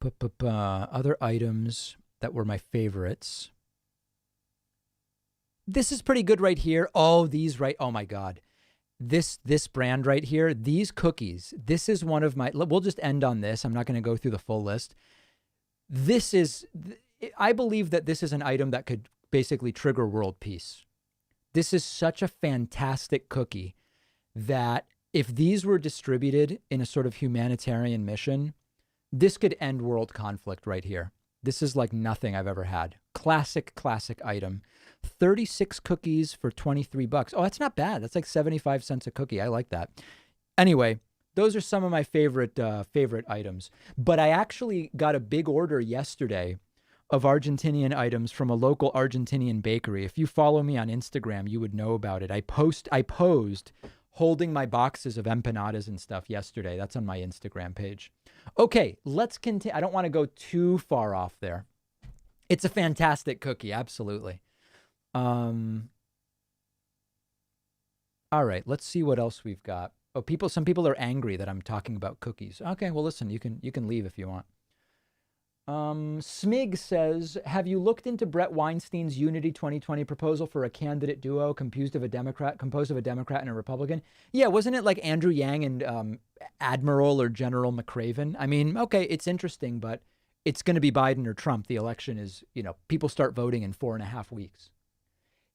Other items that were my favorites. This is pretty good right here. Oh, these right. Oh my God. This brand right here, these cookies, this is one of my, we'll just end on this. I'm not going to go through the full list. This is, I believe that this is an item that could basically trigger world peace. This is such a fantastic cookie that if these were distributed in a sort of humanitarian mission, this could end world conflict right here. This is like nothing I've ever had. Classic item. 36 cookies for $23. Oh, that's not bad. That's like 75 cents a cookie. I like that. Anyway, those are some of my favorite items. But I actually got a big order yesterday of Argentinian items from a local Argentinian bakery. If you follow me on Instagram, you would know about it. I posed holding my boxes of empanadas and stuff yesterday. That's on my Instagram page. Okay, let's continue. I don't want to go too far off there. It's a fantastic cookie, absolutely. All right, let's see what else we've got. Oh, some people are angry that I'm talking about cookies. Okay, well, listen, you can leave if you want. Smig says, have you looked into Brett Weinstein's Unity 2020 proposal for a candidate duo composed of a Democrat and a Republican? Yeah, wasn't it like Andrew Yang and Admiral or General McRaven? I mean, okay, it's interesting, but it's going to be Biden or Trump. The election is, people start voting in 4.5 weeks.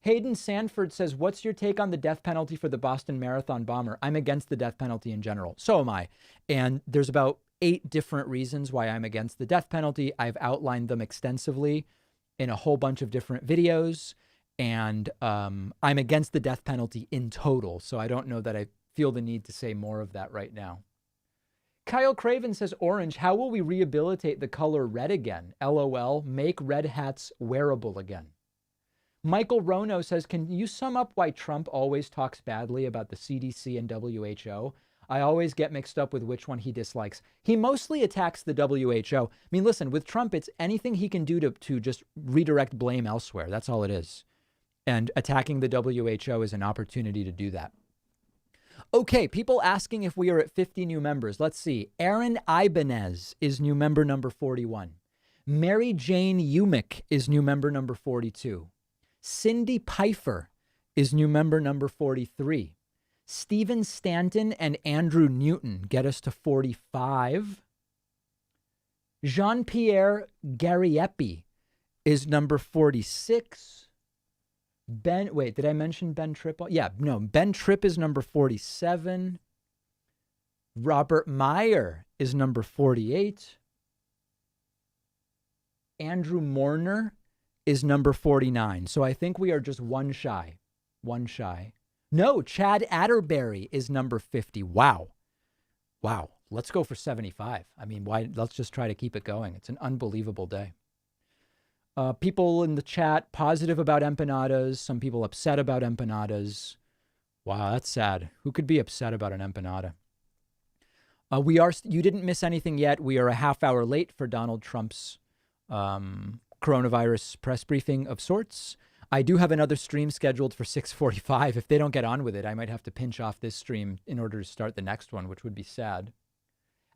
Hayden Sanford says, what's your take on the death penalty for the Boston Marathon bomber? I'm against the death penalty in general. So am I. And there's about 8 different reasons why I'm against the death penalty. I've outlined them extensively in a whole bunch of different videos. And I'm against the death penalty in total. So I don't know that I feel the need to say more of that right now. Kyle Craven says, Orange, how will we rehabilitate the color red again? LOL, make red hats wearable again. Michael Rono says, can you sum up why Trump always talks badly about the CDC and WHO? I always get mixed up with which one he dislikes. He mostly attacks the WHO. I mean, listen, with Trump, it's anything he can do to just redirect blame elsewhere. That's all it is. And attacking the WHO is an opportunity to do that. Okay, people asking if we are at 50 new members. Let's see. Aaron Ibanez is new member number 41. Mary Jane Umick is new member number 42. Cindy Pfeiffer is new member number 43. Stephen Stanton and Andrew Newton get us to 45. Jean-Pierre Gariepi is number 46. Did I mention Ben Tripp? Yeah, no, Ben Tripp is number 47. Robert Meyer is number 48. Andrew Morner is number 49. So I think we are just one shy. No, Chad Atterbury is number 50. Wow. Let's go for 75. I mean, why? Let's just try to keep it going. It's an unbelievable day. People in the chat positive about empanadas. Some people upset about empanadas. Wow, that's sad. Who could be upset about an empanada? You didn't miss anything yet. We are a half hour late for Donald Trump's coronavirus press briefing of sorts. I do have another stream scheduled for 6:45. If they don't get on with it, I might have to pinch off this stream in order to start the next one, which would be sad.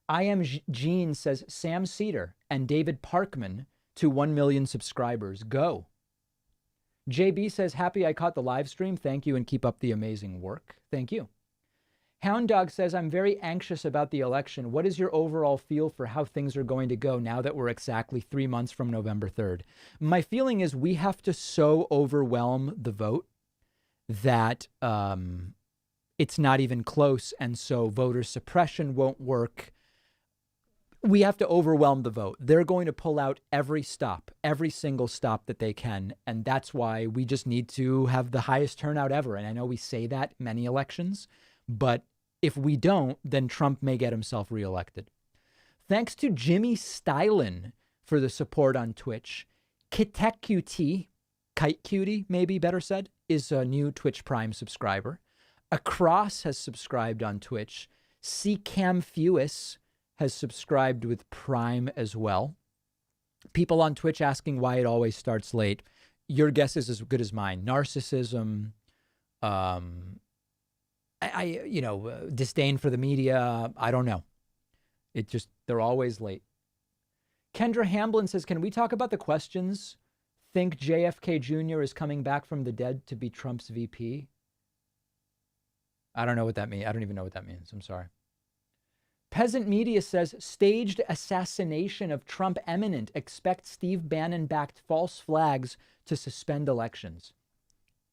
I Am Gene says, Sam Cedar and David Parkman to 1 million subscribers. Go. JB says, happy I caught the live stream. Thank you and keep up the amazing work. Thank you. Hound Dog says, I'm very anxious about the election. What is your overall feel for how things are going to go now that we're exactly 3 months from November 3rd? My feeling is we have to so overwhelm the vote that it's not even close. And so voter suppression won't work. We have to overwhelm the vote. They're going to pull out every single stop that they can. And that's why we just need to have the highest turnout ever. And I know we say that many elections, but if we don't, then Trump may get himself reelected. Thanks to Jimmy Stylin for the support on Twitch. KiteQT, Kite Cutie, maybe better said, is a new Twitch Prime subscriber. Across has subscribed on Twitch. CCamfewis has subscribed with Prime as well. People on Twitch asking why it always starts late. Your guess is as good as mine. Narcissism, disdain for the media. I don't know. They're always late. Kendra Hamblin says, can we talk about the questions? Think JFK Jr. is coming back from the dead to be Trump's VP? I don't know what that means. I don't even know what that means. I'm sorry. Peasant Media says, staged assassination of Trump imminent. Expect Steve Bannon-backed false flags to suspend elections.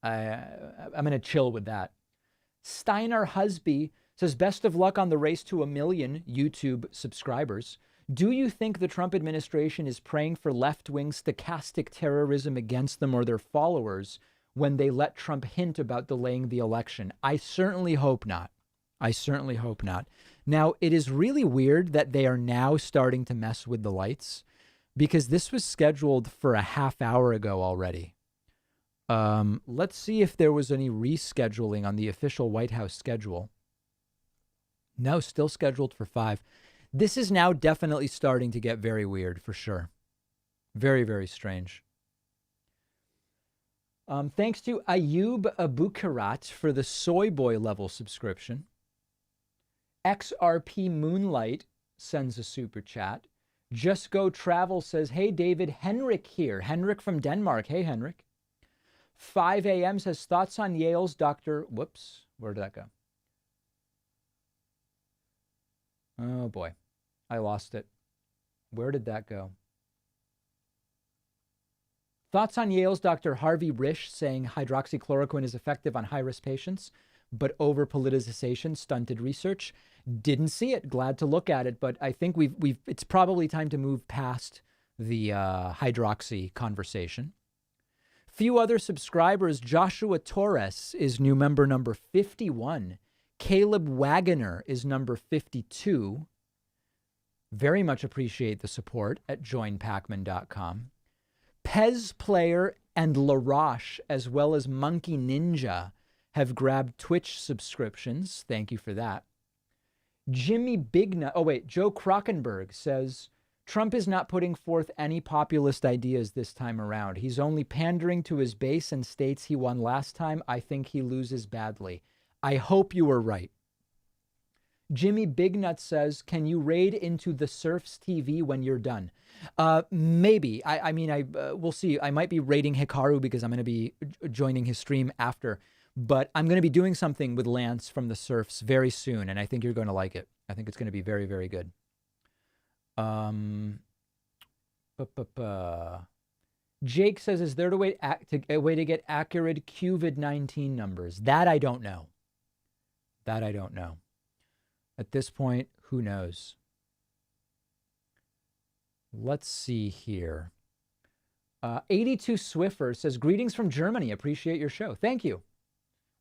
I'm going to chill with that. Steiner Husby says, best of luck on the race to 1 million YouTube subscribers. Do you think the Trump administration is praying for left-wing stochastic terrorism against them or their followers when they let Trump hint about delaying the election? I certainly hope not. I certainly hope not. Now, it is really weird that they are now starting to mess with the lights because this was scheduled for a half hour ago already. Let's see if there was any rescheduling on the official White House schedule. No, still scheduled for 5. This is now definitely starting to get very weird for sure. Very, very strange. Thanks to Ayub Abukarat for the Soy Boy level subscription. XRP Moonlight sends a super chat. Just Go Travel says, hey, David, Henrik here. Henrik from Denmark. Hey, Henrik. 5 a.m. says, thoughts on Yale's Dr. Whoops. Where did that go? Oh, boy. I lost it. Where did that go? Thoughts on Yale's Dr. Harvey Risch saying hydroxychloroquine is effective on high-risk patients, but over-politicization stunted research. Didn't see it. Glad to look at it, but I think it's probably time to move past the hydroxy conversation. Few other subscribers. Joshua Torres is new member number 51. Caleb Wagoner is number 52. Very much appreciate the support at joinpakman.com. Pez Player and LaRoche, as well as Monkey Ninja, have grabbed Twitch subscriptions. Thank you for that. Jimmy Bignut. Oh, wait. Joe Krockenberg says, Trump is not putting forth any populist ideas this time around. He's only pandering to his base and states he won last time. I think he loses badly. I hope you were right. Jimmy Bignut says, can you raid into the Surfs TV when you're done? Maybe. I mean, we'll see. I might be raiding Hikaru because I'm going to be joining his stream after. But I'm going to be doing something with Lance from the Surfs very soon, and I think you're going to like it. I think it's going to be very, very good. Jake says, is there a way to get accurate COVID-19 numbers? That I don't know. That I don't know. At this point, who knows? Let's see here. 82 Swiffer says, greetings from Germany. Appreciate your show. Thank you.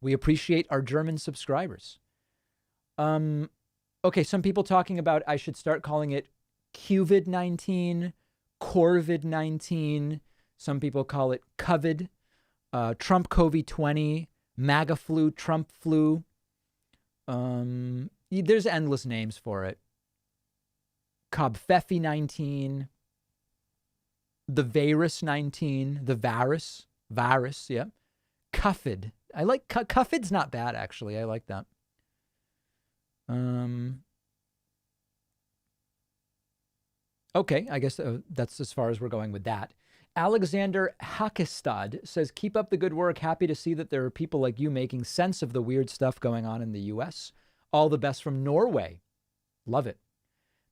We appreciate our German subscribers. Okay, some people talking about I should start calling it COVID-19, Corvid-19. Some people call it COVID, Trump COVID-20, MAGA flu, Trump flu. There's endless names for it. Cobfefi-19, the Virus-19, the virus, yeah. Cuffid. I like Cuffid's not bad, actually. I like that. Okay, I guess that's as far as we're going with that. Alexander Hakestad says, keep up the good work. Happy to see that there are people like you making sense of the weird stuff going on in the U.S. All the best from Norway. Love it.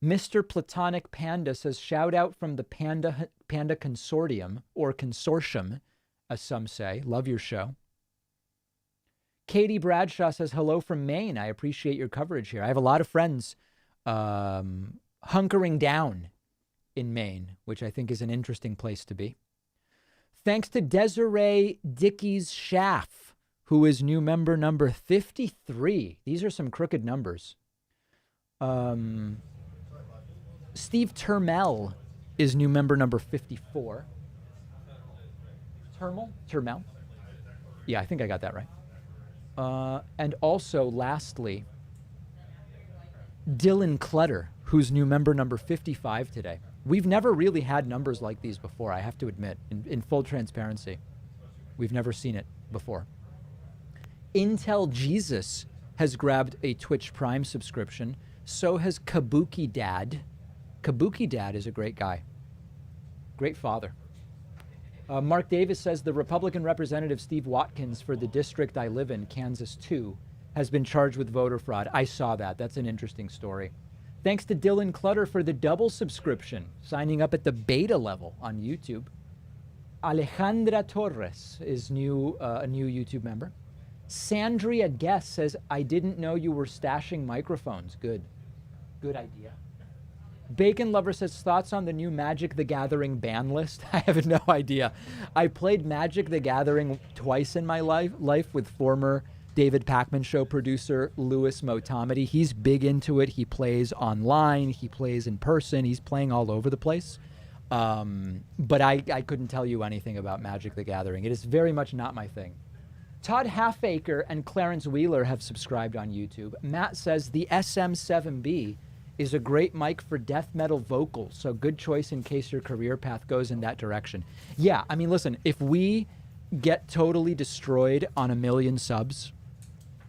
Mr. Platonic Panda says, shout out from the Panda Consortium, or Consortium, as some say. Love your show. Katie Bradshaw says, hello from Maine. I appreciate your coverage here. I have a lot of friends hunkering down in Maine, which I think is an interesting place to be. Thanks to Desiree Dickies Schaff, who is new member number 53. These are some crooked numbers. Steve Termel is new member number 54. Termel? Yeah, I think I got that right. And also, lastly, Dylan Clutter, who's new member number 55 today. We've never really had numbers like these before, I have to admit, in full transparency. We've never seen it before. Intel Jesus has grabbed a Twitch Prime subscription. So has Kabuki Dad. Kabuki Dad is a great guy. Great father. Mark Davis says the Republican Representative Steve Watkins for the district I live in, Kansas 2, has been charged with voter fraud. I saw that. That's an interesting story. Thanks to Dylan Clutter for the double subscription, signing up at the beta level on YouTube. Alejandra Torres is a new YouTube member. Sandria Guess says, I didn't know you were stashing microphones. Good idea. Bacon Lover says, thoughts on the new Magic the Gathering ban list? I have no idea. I played Magic the Gathering twice in my life with former David Pakman Show producer Louis Motamedi. He's big into it. He plays online. He plays in person. He's playing all over the place. But I couldn't tell you anything about Magic the Gathering. It is very much not my thing. Todd Halfacre and Clarence Wheeler have subscribed on YouTube. Matt says the SM7B is a great mic for death metal vocals, so good choice in case your career path goes in that direction. Yeah, I mean, listen, if we get totally destroyed on 1 million subs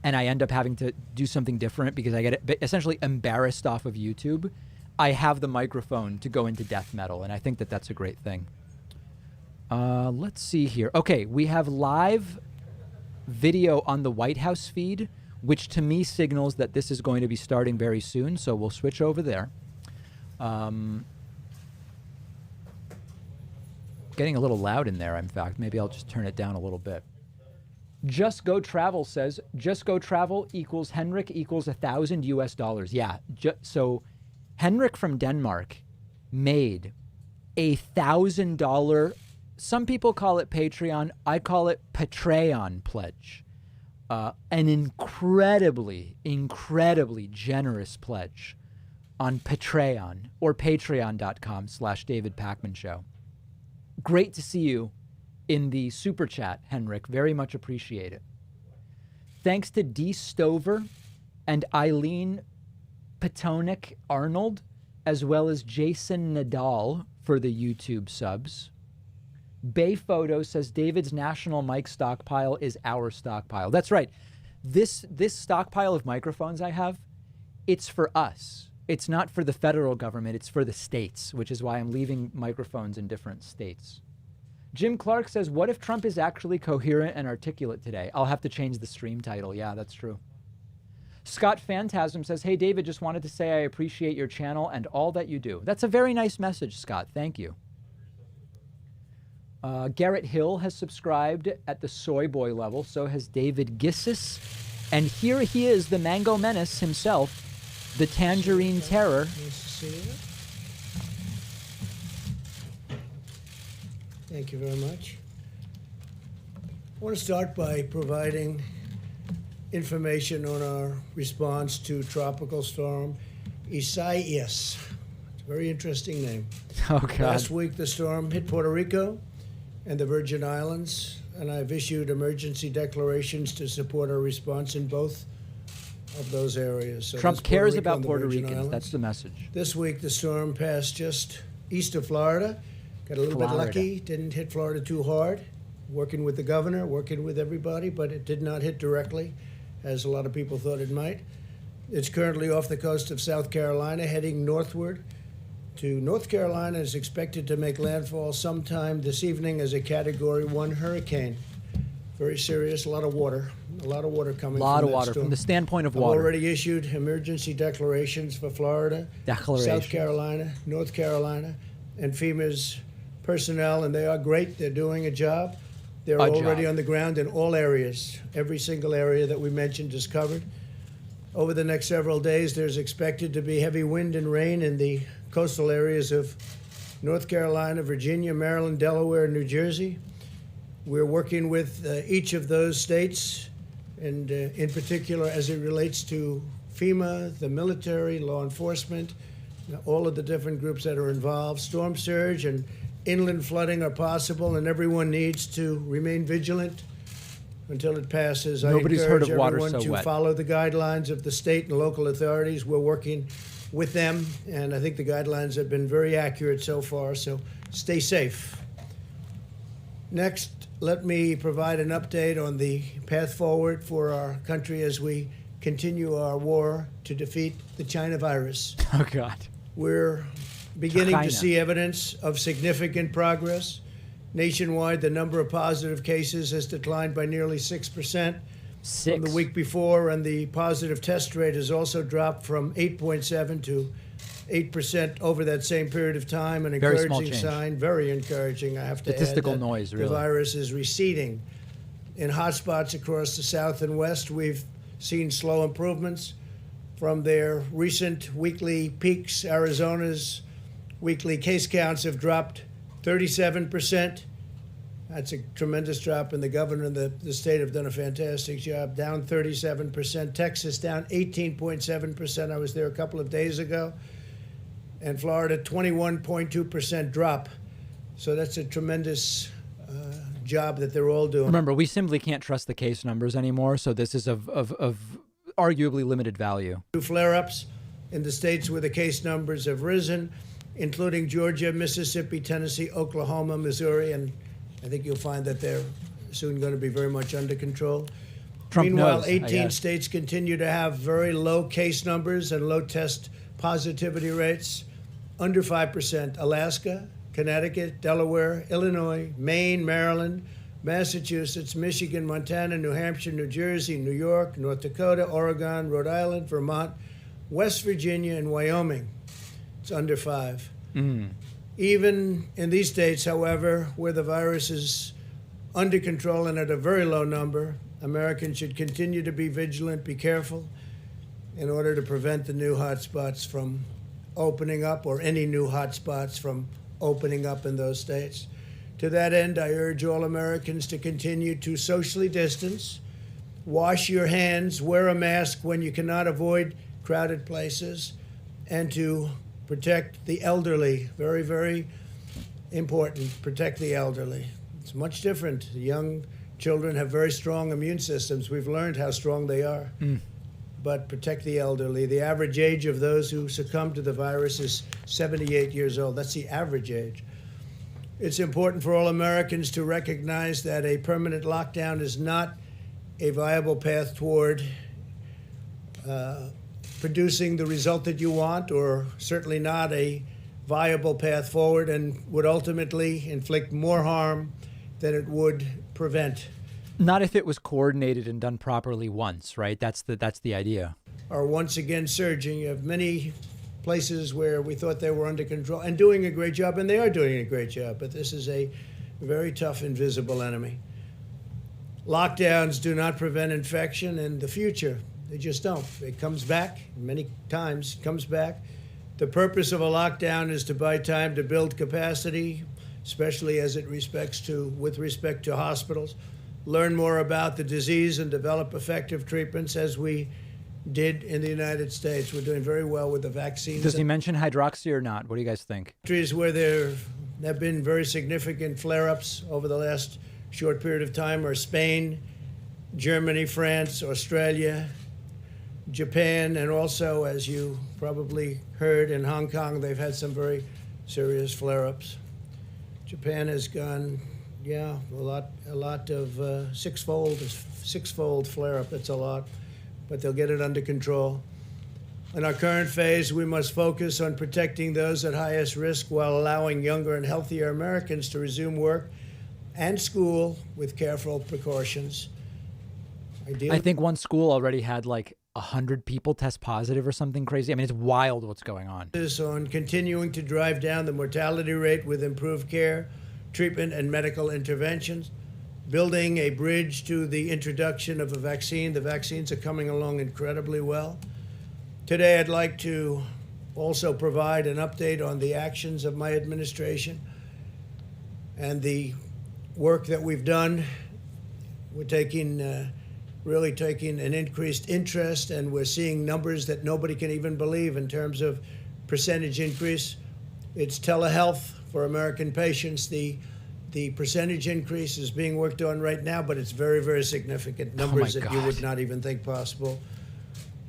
and I end up having to do something different because I get essentially embarrassed off of YouTube, I have the microphone to go into death metal, and I think that that's a great thing. Let's see here. Okay, we have live video on the White House feed, which to me signals that this is going to be starting very soon, so we'll switch over there. Getting a little loud in there, in fact. Maybe I'll just turn it down a little bit. Just Go Travel says, Just Go Travel equals Henrik equals $1,000 US. Yeah, so Henrik from Denmark made $1,000. Some people call it Patreon. I call it Patreon pledge. An incredibly, incredibly generous pledge on Patreon or patreon.com/David Pakman Show. Great to see you in the super chat, Henrik. Very much appreciate it. Thanks to Dee Stover and Eileen Petonic Arnold, as well as Jason Nadal for the YouTube subs. Bay Photo says David's national mic stockpile is our stockpile. That's right. This stockpile of microphones I have, it's for us. It's not for the federal government. It's for the states, which is why I'm leaving microphones in different states. Jim Clark says, what if Trump is actually coherent and articulate today? I'll have to change the stream title. Yeah, that's true. Scott Phantasm says, hey, David, just wanted to say I appreciate your channel and all that you do. That's a very nice message, Scott. Thank you. Garrett Hill has subscribed at the soy boy level. So has David Gissis. And here he is, the Mango Menace himself, the Tangerine Terror. Nice to see you. Thank you very much. I want to start by providing information on our response to Tropical Storm Isaias. It's a very interesting name. Oh, God. Last week, the storm hit Puerto Rico and the Virgin Islands, and I've issued emergency declarations to support our response in both of those areas. So Trump cares about Puerto Ricans. That's the message. This week, the storm passed just east of Florida. Got a little bit lucky. Didn't hit Florida too hard. Working with the governor, working with everybody, but it did not hit directly, as a lot of people thought it might. It's currently off the coast of South Carolina, heading northward to North Carolina. Is expected to make landfall sometime this evening as a Category 1 hurricane. Very serious, a lot of water coming from that A lot of water storm. from the standpoint of I've water. already issued emergency declarations for Florida, South Carolina, North Carolina, and FEMA's personnel, and they are great. They're doing a job. They're already on the ground in all areas. Every single area that we mentioned is covered. Over the next several days, there's expected to be heavy wind and rain in the coastal areas of North Carolina, Virginia, Maryland, Delaware, and New Jersey. We're working with each of those states, and in particular as it relates to FEMA, the military, law enforcement, all of the different groups that are involved. Storm surge and inland flooding are possible, and everyone needs to remain vigilant until it passes. Nobody's heard of water I encourage so everyone to wet. follow the guidelines of the state and local authorities. We're working with them, and I think the guidelines have been very accurate so far, so stay safe. Next, let me provide an update on the path forward for our country as we continue our war to defeat the China virus. Oh, God. We're beginning to see evidence of significant progress. Nationwide, the number of positive cases has declined by nearly 6% from the week before, and the positive test rate has also dropped from 8.7 to 8% over that same period of time. An encouraging sign, very encouraging, I have to add. Statistical noise, really. The virus is receding. In hotspots across the South and West, we've seen slow improvements from their recent weekly peaks. Arizona's weekly case counts have dropped 37%. That's a tremendous drop, and the governor and the state have done a fantastic job. Down 37%. Texas down 18.7%. I was there a couple of days ago. And Florida, 21.2% drop. So that's a tremendous job that they're all doing. Remember, we simply can't trust the case numbers anymore, so this is of arguably limited value. New flare-ups in the states where the case numbers have risen, including Georgia, Mississippi, Tennessee, Oklahoma, Missouri, and I think you'll find that they're soon going to be very much under control. Meanwhile, 18 states continue to have very low case numbers and low test positivity rates, under 5%. Alaska, Connecticut, Delaware, Illinois, Maine, Maryland, Massachusetts, Michigan, Montana, New Hampshire, New Jersey, New York, North Dakota, Oregon, Rhode Island, Vermont, West Virginia, and Wyoming. It's under 5. Even in these states, however, where the virus is under control and at a very low number, Americans should continue to be vigilant, be careful, in order to prevent the new hotspots from opening up, or any new hotspots from opening up in those states. To that end, I urge all Americans to continue to socially distance, wash your hands, wear a mask when you cannot avoid crowded places, and to protect the elderly. Very, very important. Protect the elderly. It's much different. Young children have very strong immune systems. We've learned how strong they are. But protect the elderly. The average age of those who succumb to the virus is 78 years old. That's the average age. It's important for all Americans to recognize that a permanent lockdown is not a viable path toward producing the result that you want, or certainly not a viable path forward, and would ultimately inflict more harm than it would prevent. Not if it was coordinated and done properly once, right? That's the idea. Are once again surging. You have many places where we thought they were under control and doing a great job, and they are doing a great job, but this is a very tough, invisible enemy. Lockdowns do not prevent infection in the future. They just don't. It comes back many times, comes back. The purpose of a lockdown is to buy time to build capacity, especially as it with respect to hospitals, learn more about the disease and develop effective treatments, as we did in the United States. We're doing very well with the vaccines. Does he mention hydroxy or not? What do you guys think? Countries where there have been very significant flare-ups over the last short period of time are Spain, Germany, France, Australia, Japan, and also, as you probably heard, in Hong Kong, they've had some very serious flare-ups. Japan has gone, a lot of six-fold flare-up. That's a lot, but they'll get it under control. In our current phase, we must focus on protecting those at highest risk while allowing younger and healthier Americans to resume work and school with careful precautions. I think one school already had like 100 people test positive or something crazy. I mean, it's wild what's going on. On continuing to drive down the mortality rate with improved care, treatment, and medical interventions, building a bridge to the introduction of a vaccine. The vaccines are coming along incredibly well. Today, I'd like to also provide an update on the actions of my administration and the work that we've done. We're really taking an increased interest, and we're seeing numbers that nobody can even believe in terms of percentage increase. It's telehealth for American patients. The percentage increase is being worked on right now, but it's very, very significant. Numbers that you would not even think possible.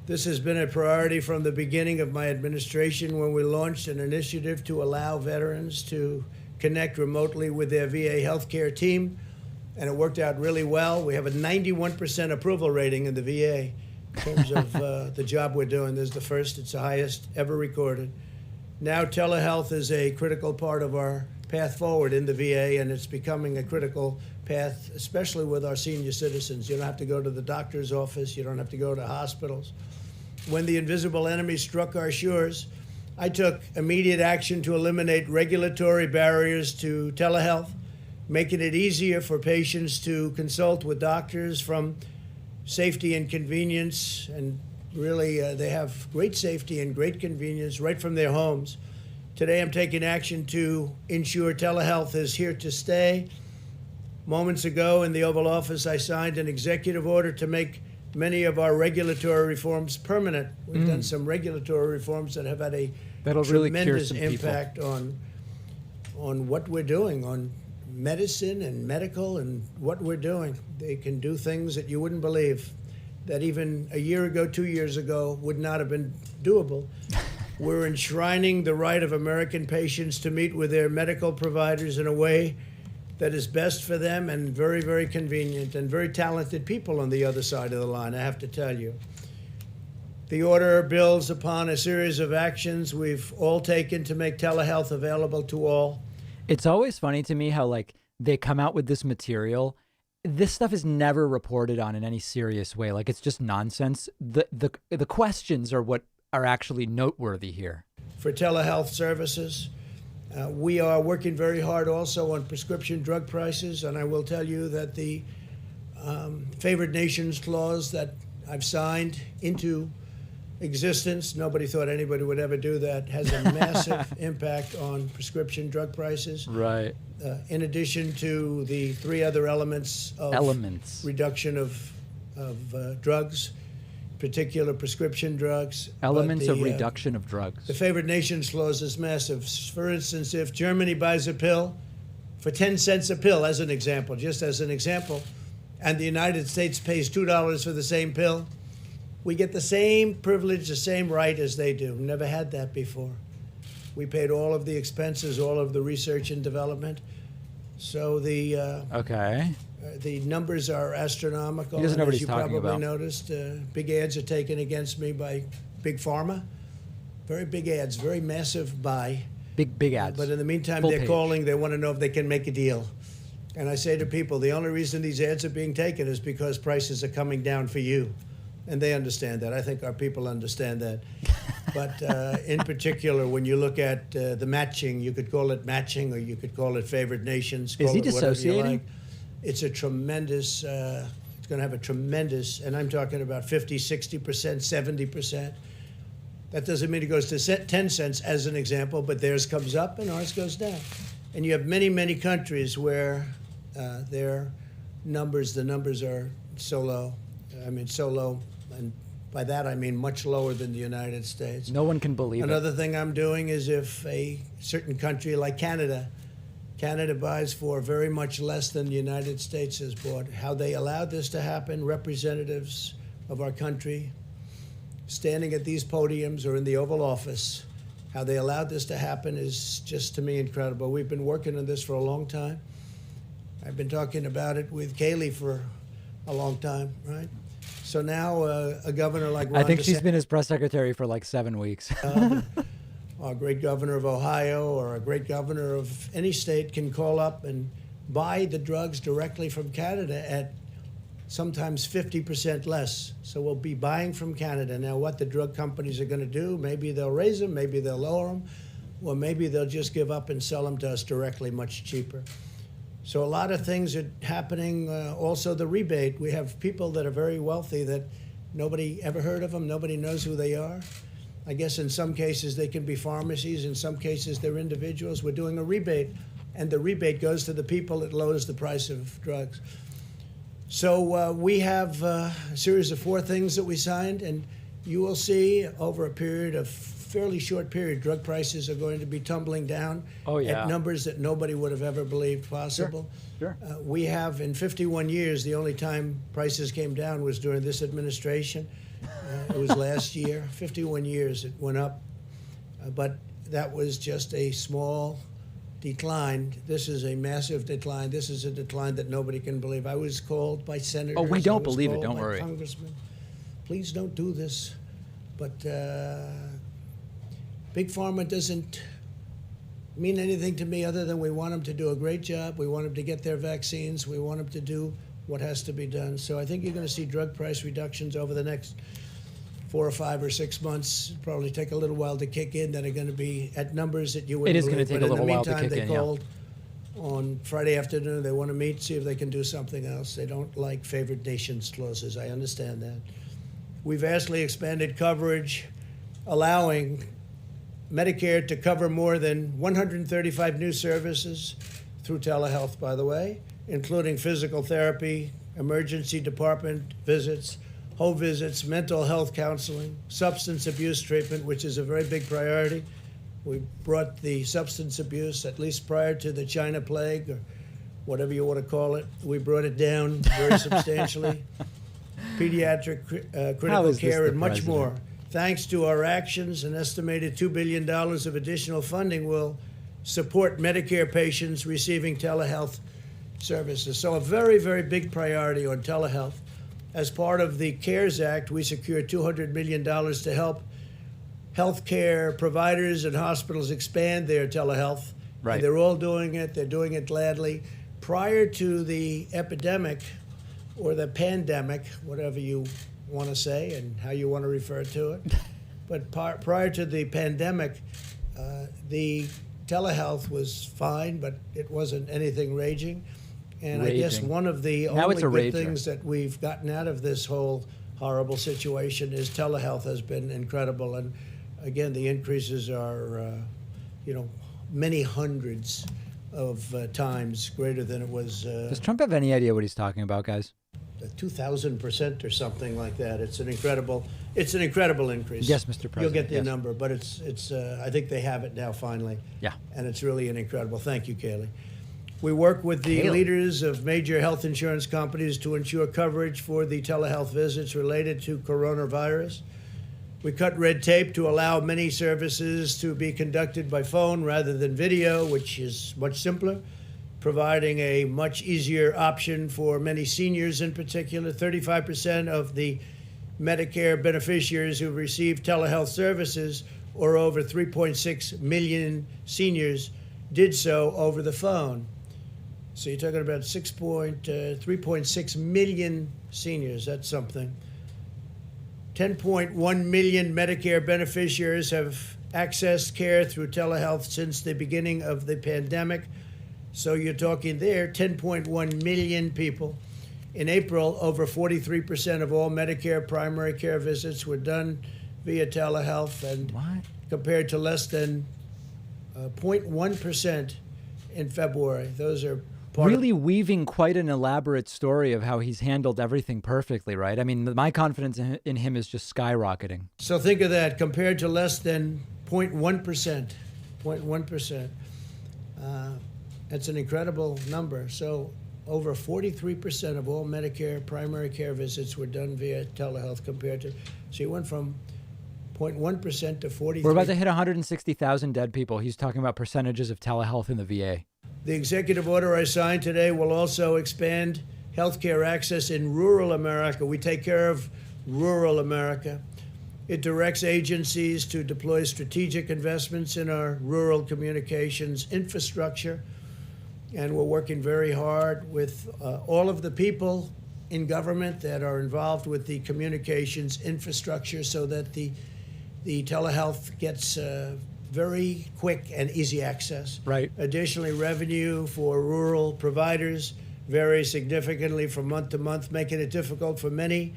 This has been a priority from the beginning of my administration, when we launched an initiative to allow veterans to connect remotely with their VA healthcare team, and it worked out really well. We have a 91% approval rating in the VA in terms of the job we're doing. This is the first, it's the highest ever recorded. Now telehealth is a critical part of our path forward in the VA, and it's becoming a critical path, especially with our senior citizens. You don't have to go to the doctor's office. You don't have to go to hospitals. When the invisible enemy struck our shores, I took immediate action to eliminate regulatory barriers to telehealth, making it easier for patients to consult with doctors from safety and convenience. And really, they have great safety and great convenience right from their homes. Today, I'm taking action to ensure telehealth is here to stay. Moments ago in the Oval Office, I signed an executive order to make many of our regulatory reforms permanent. We've done some regulatory reforms that have had a tremendous impact on what we're doing, on medicine and medical and what we're doing. They can do things that you wouldn't believe, that even a year ago, 2 years ago, would not have been doable. We're enshrining the right of American patients to meet with their medical providers in a way that is best for them and very, very convenient, and very talented people on the other side of the line, I have to tell you. The order builds upon a series of actions we've all taken to make telehealth available to all. It's always funny to me how, like, they come out with this material. This stuff is never reported on in any serious way. Like, it's just nonsense. The questions are what are actually noteworthy here. For telehealth services, we are working very hard also on prescription drug prices, and I will tell you that the favored nations clause that I've signed into existence, nobody thought anybody would ever do that, has a massive impact on prescription drug prices. Right. In addition to the three other elements of reduction of drugs, particular prescription drugs. Elements of reduction of drugs. The favored nations clause is massive. For instance, if Germany buys a pill for 10 cents a pill, as an example, just as an example, and the United States pays $2 for the same pill, we get the same privilege, the same right as they do. Never had that before. We paid all of the expenses, all of the research and development. So the numbers are astronomical. He doesn't know what he's talking about. As you probably noticed, big ads are taken against me by Big Pharma. Very big ads, very massive buy. Big ads. But in the meantime, they're calling. They want to know if they can make a deal. And I say to people, the only reason these ads are being taken is because prices are coming down for you. And they understand that. I think our people understand that. But in particular, when you look at the matching, you could call it matching, or you could call it favored nations. Is he dissociating? Like. It's a tremendous, it's going to have a tremendous, and I'm talking about 50, 60%, 70%. That doesn't mean it goes to 10 cents as an example, but theirs comes up and ours goes down. And you have many, many countries where their numbers, the numbers are so low. I mean, so low, and by that I mean much lower than the United States. No one can believe it. Another thing I'm doing is if a certain country like Canada buys for very much less than the United States has bought. How they allowed this to happen, representatives of our country standing at these podiums or in the Oval Office, how they allowed this to happen is just, to me, incredible. We've been working on this for a long time. I've been talking about it with Kayleigh for a long time, right? So now a governor like Ron I think she's been his press secretary for like 7 weeks. Our great governor of Ohio or a great governor of any state can call up and buy the drugs directly from Canada at sometimes 50% less. So we'll be buying from Canada. Now, what the drug companies are going to do, maybe they'll raise them, maybe they'll lower them, or maybe they'll just give up and sell them to us directly much cheaper. So a lot of things are happening. Also, the rebate. We have people that are very wealthy that nobody ever heard of them. Nobody knows who they are. I guess in some cases they can be pharmacies. In some cases they're individuals. We're doing a rebate, and the rebate goes to the people. It lowers the price of drugs. So we have a series of 4 things that we signed, and you will see over a period of fairly short period, drug prices are going to be tumbling down at numbers that nobody would have ever believed possible. Sure. We have, in 51 years, the only time prices came down was during this administration. It was last year. 51 years it went up. But that was just a small decline. This is a massive decline. This is a decline that nobody can believe. I was called by senators. Oh, we don't believe it. Don't worry. Congressman, please don't do this. But Big Pharma doesn't mean anything to me other than we want them to do a great job. We want them to get their vaccines. We want them to do what has to be done. So I think you're going to see drug price reductions over the next 4 or 5 or 6 months. Probably take a little while to kick in. That are going to be at numbers that you wouldn't It is going to take a little while to kick in. They called on Friday afternoon. They want to meet, see if they can do something else. They don't like favored nations clauses. I understand that. We vastly expanded coverage, allowing Medicare to cover more than 135 new services through telehealth, by the way, including physical therapy, emergency department visits, home visits, mental health counseling, substance abuse treatment, which is a very big priority. We brought the substance abuse, at least prior to the China plague, or whatever you want to call it, we brought it down very substantially. Pediatric critical care and much more. Thanks to our actions, an estimated $2 billion of additional funding will support Medicare patients receiving telehealth services. So a very, very big priority on telehealth. As part of the CARES Act, we secured $200 million to help healthcare providers and hospitals expand their telehealth. Right. And they're all doing it. They're doing it gladly. Prior to the epidemic or the pandemic, whatever you want to say and how you want to refer to it, but prior to the pandemic, the telehealth was fine, but it wasn't anything raging. And I guess one of the only good things that we've gotten out of this whole horrible situation is telehealth has been incredible. And again, the increases are, many hundreds of times greater than it was. Does Trump have any idea what he's talking about, guys? 2,000% or something like that. It's an incredible increase. Yes, Mr. President. You'll get the number, but it's. I think they have it now finally. Yeah. And it's really an incredible. Thank you, Kaylee. We work with the leaders of major health insurance companies to ensure coverage for the telehealth visits related to coronavirus. We cut red tape to allow many services to be conducted by phone rather than video, which is much simpler, providing a much easier option for many seniors in particular. 35% of the Medicare beneficiaries who receive telehealth services, or over 3.6 million seniors, did so over the phone. So you're talking about 3.6 million seniors. That's something. 10.1 million Medicare beneficiaries have accessed care through telehealth since the beginning of the pandemic. So you're talking there, 10.1 million people. In April, over 43% of all Medicare primary care visits were done via telehealth, and compared to less than 0.1% in February. Those are really weaving quite an elaborate story of how he's handled everything perfectly, right? I mean, my confidence in him is just skyrocketing. So think of that, compared to less than 0.1%. 0.1%. That's an incredible number. So over 43% of all Medicare primary care visits were done via telehealth compared to, so he went from 0.1% to 43%. We're about to hit 160,000 dead people. He's talking about percentages of telehealth in the VA. The executive order I signed today will also expand healthcare access in rural America. We take care of rural America. It directs agencies to deploy strategic investments in our rural communications infrastructure. And we're working very hard with all of the people in government that are involved with the communications infrastructure so that the telehealth gets very quick and easy access. Right. Additionally, revenue for rural providers varies significantly from month to month, making it difficult for many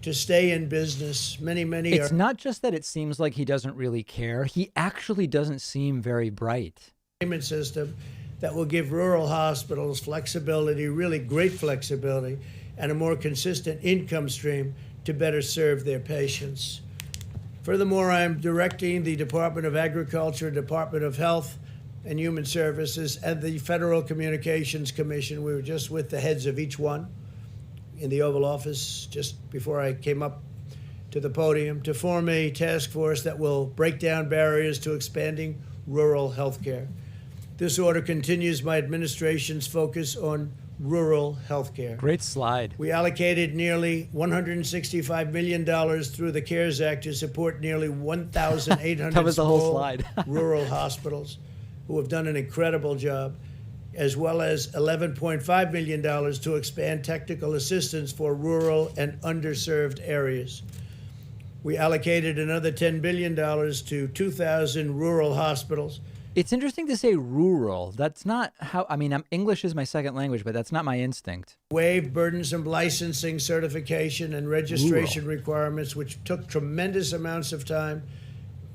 to stay in business. Many It's not just that it seems like he doesn't really care. He actually doesn't seem very bright. Payment system that will give rural hospitals flexibility, really great flexibility, and a more consistent income stream to better serve their patients. Furthermore, I'm directing the Department of Agriculture, Department of Health and Human Services, and the Federal Communications Commission. We were just with the heads of each one in the Oval Office just before I came up to the podium to form a task force that will break down barriers to expanding rural health care. This order continues my administration's focus on rural health care. Great slide. We allocated nearly $165 million through the CARES Act to support nearly 1,800 That was the whole small slide. rural hospitals who have done an incredible job, as well as $11.5 million to expand technical assistance for rural and underserved areas. We allocated another $10 billion to 2,000 rural hospitals. It's interesting to say rural. That's not how, I mean, English is my second language, but that's not my instinct. Waived burdensome licensing, certification, and registration requirements, which took tremendous amounts of time.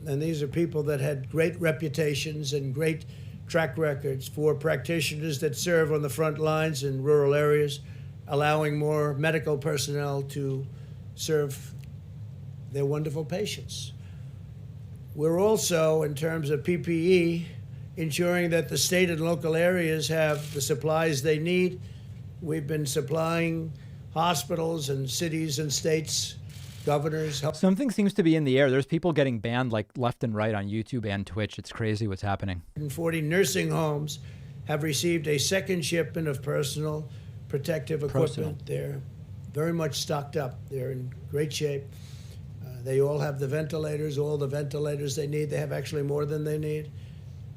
And these are people that had great reputations and great track records for practitioners that serve on the front lines in rural areas, allowing more medical personnel to serve their wonderful patients. We're also, in terms of PPE, ensuring that the state and local areas have the supplies they need. We've been supplying hospitals and cities and states, governors. Something seems to be in the air. There's people getting banned like left and right on YouTube and Twitch. It's crazy what's happening. 40 nursing homes have received a second shipment of personal protective equipment. They're very much stocked up. They're in great shape. They all have the ventilators, all the ventilators they need. They have actually more than they need.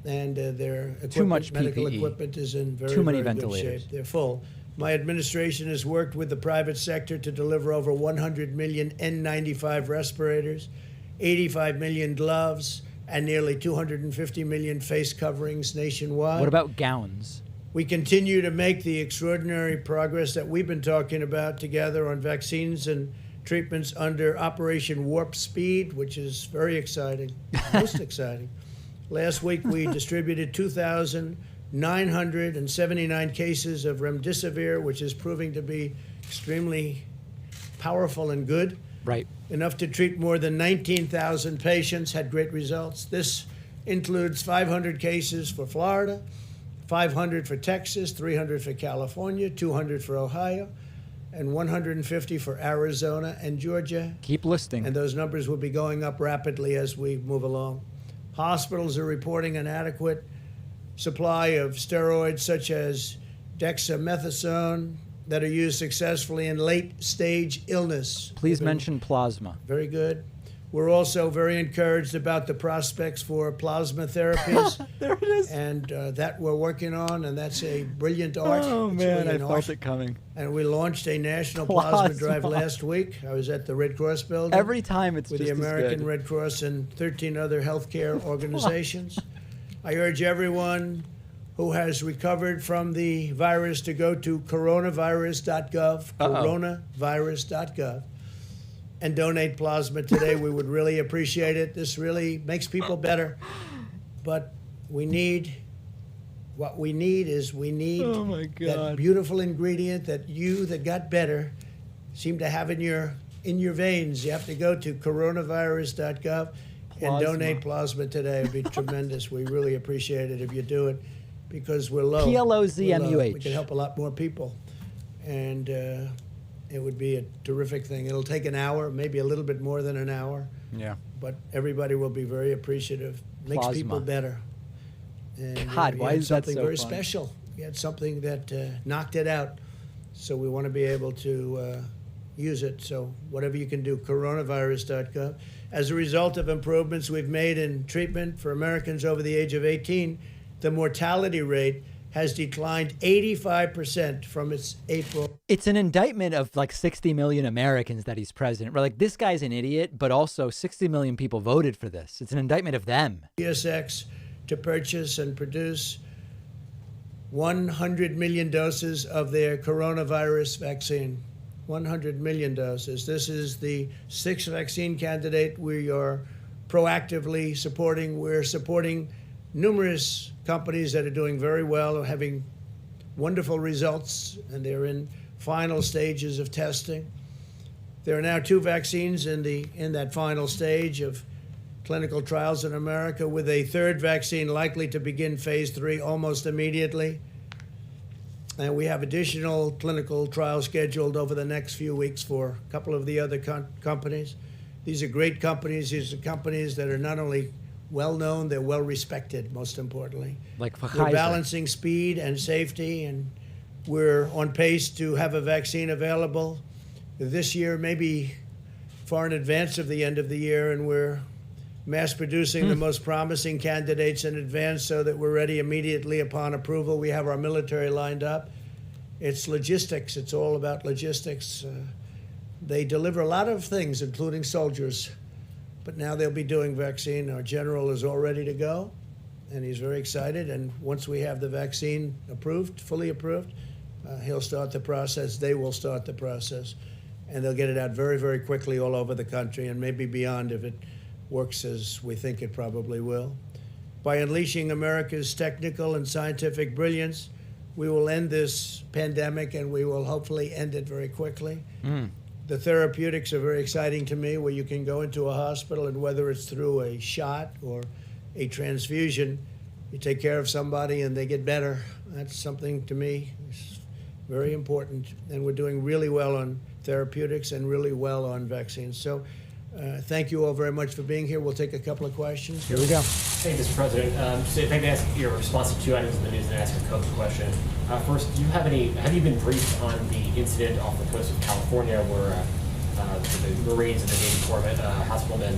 And their equipment, Too much medical PPE. equipment is in very, Too many very good ventilators. shape. They're full. My administration has worked with the private sector to deliver over 100 million N95 respirators, 85 million gloves, and nearly 250 million face coverings nationwide. What about gowns? We continue to make the extraordinary progress that we've been talking about together on vaccines and treatments under Operation Warp Speed, which is very exciting, most exciting. Last week, we distributed 2,979 cases of remdesivir, which is proving to be extremely powerful and good. Right. Enough to treat more than 19,000 patients, had great results. This includes 500 cases for Florida, 500 for Texas, 300 for California, 200 for Ohio, and 150 for Arizona and Georgia. Keep listing. And those numbers will be going up rapidly as we move along. Hospitals are reporting an adequate supply of steroids such as dexamethasone that are used successfully in late-stage illness. Please mention plasma. Very good. We're also very encouraged about the prospects for plasma therapies. There it is. And that we're working on, and that's a brilliant art. Oh, It's man, really I an felt art. it coming. And we launched a national plasma drive last week. I was at the Red Cross building. Every time it's with just the American as good. Red Cross and 13 other healthcare organizations. I urge everyone who has recovered from the virus to go to coronavirus.gov, coronavirus.gov, and donate plasma today. We would really appreciate it. This really makes people better. But what we need Oh my God. that beautiful ingredient that you that got better seem to have in your veins. You have to go to coronavirus.gov and donate plasma today. It would be tremendous. We really appreciate it if you do it, because we're low. PLOZMUH. We can help a lot more people. And it would be a terrific thing. It'll take an hour, maybe a little bit more than an hour. Yeah. But everybody will be very appreciative. Makes Plasma. people better. And God, we why had is that something so very fun? special. We had something that knocked it out. So we want to be able to use it. So whatever you can do, coronavirus.gov. As a result of improvements we've made in treatment for Americans over the age of 18, the mortality rate has declined 85% from its April. It's an indictment of like 60 million Americans that he's president. We're like, this guy's an idiot, but also 60 million people voted for this. It's an indictment of them. CSX to purchase and produce 100 million doses of their coronavirus vaccine. 100 million doses. This is the sixth vaccine candidate we are proactively supporting. We're supporting numerous companies that are doing very well, are having wonderful results, and they're in final stages of testing. There are now 2 vaccines in that final stage of clinical trials in America, with a third vaccine likely to begin phase 3 almost immediately. And we have additional clinical trials scheduled over the next few weeks for a couple of the other companies. These are great companies. These are companies that are not only well-known, they're well-respected, most importantly. Like for We're Kaiser. balancing speed and safety and We're on pace to have a vaccine available this year, maybe far in advance of the end of the year, and we're mass producing the most promising candidates in advance so that we're ready immediately upon approval. We have our military lined up. It's logistics. It's all about logistics. They deliver a lot of things, including soldiers, but now they'll be doing vaccine. Our general is all ready to go, and he's very excited. And once we have the vaccine approved, fully approved, he'll start the process. They will start the process, and they'll get it out very, very quickly all over the country and maybe beyond if it works as we think it probably will. By unleashing America's technical and scientific brilliance, we will end this pandemic, and we will hopefully end it very quickly. The therapeutics are very exciting to me, where you can go into a hospital, and whether it's through a shot or a transfusion, you take care of somebody and they get better. That's something to me is very important, and we're doing really well on therapeutics and really well on vaccines. So thank you all very much for being here. We'll take a couple of questions. Here we go. Thank you, Mr. President. So if I can ask your response to two items in the news and ask a COVID question. First, have you been briefed on the incident off the coast of California where the Marines and the Navy Corps hospitalmen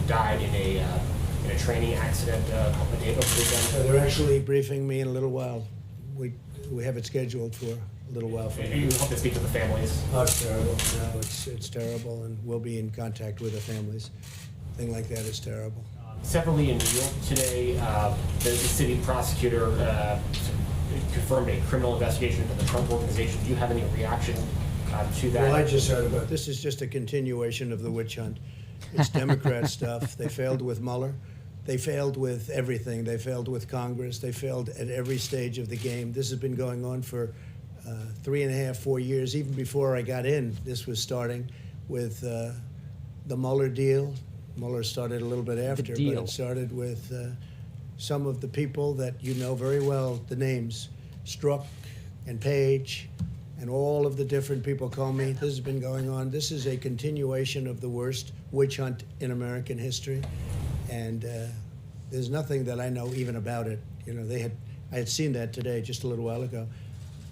died in a training accident a couple of days over the weekend? They're actually briefing me in a little while. We have it scheduled for a little while. Are you hoping to speak to the families? Oh, it's terrible. No, it's terrible, and we'll be in contact with the families. A thing like that is terrible. Separately, in New York today, the city prosecutor confirmed a criminal investigation into the Trump Organization. Do you have any reaction to that? Well, I just heard about this. Is just a continuation of the witch hunt. It's Democrat stuff. They failed with Mueller. They failed with everything. They failed with Congress. They failed at every stage of the game. This has been going on for 3.5, 4 years. Even before I got in, this was starting with the Mueller deal. Mueller started a little bit after, but it started with some of the people that you know very well, the names, Strzok and Page, and all of the different people call me. This has been going on. This is a continuation of the worst witch hunt in American history, and there's nothing that I know even about it. You know, I had seen that today, just a little while ago,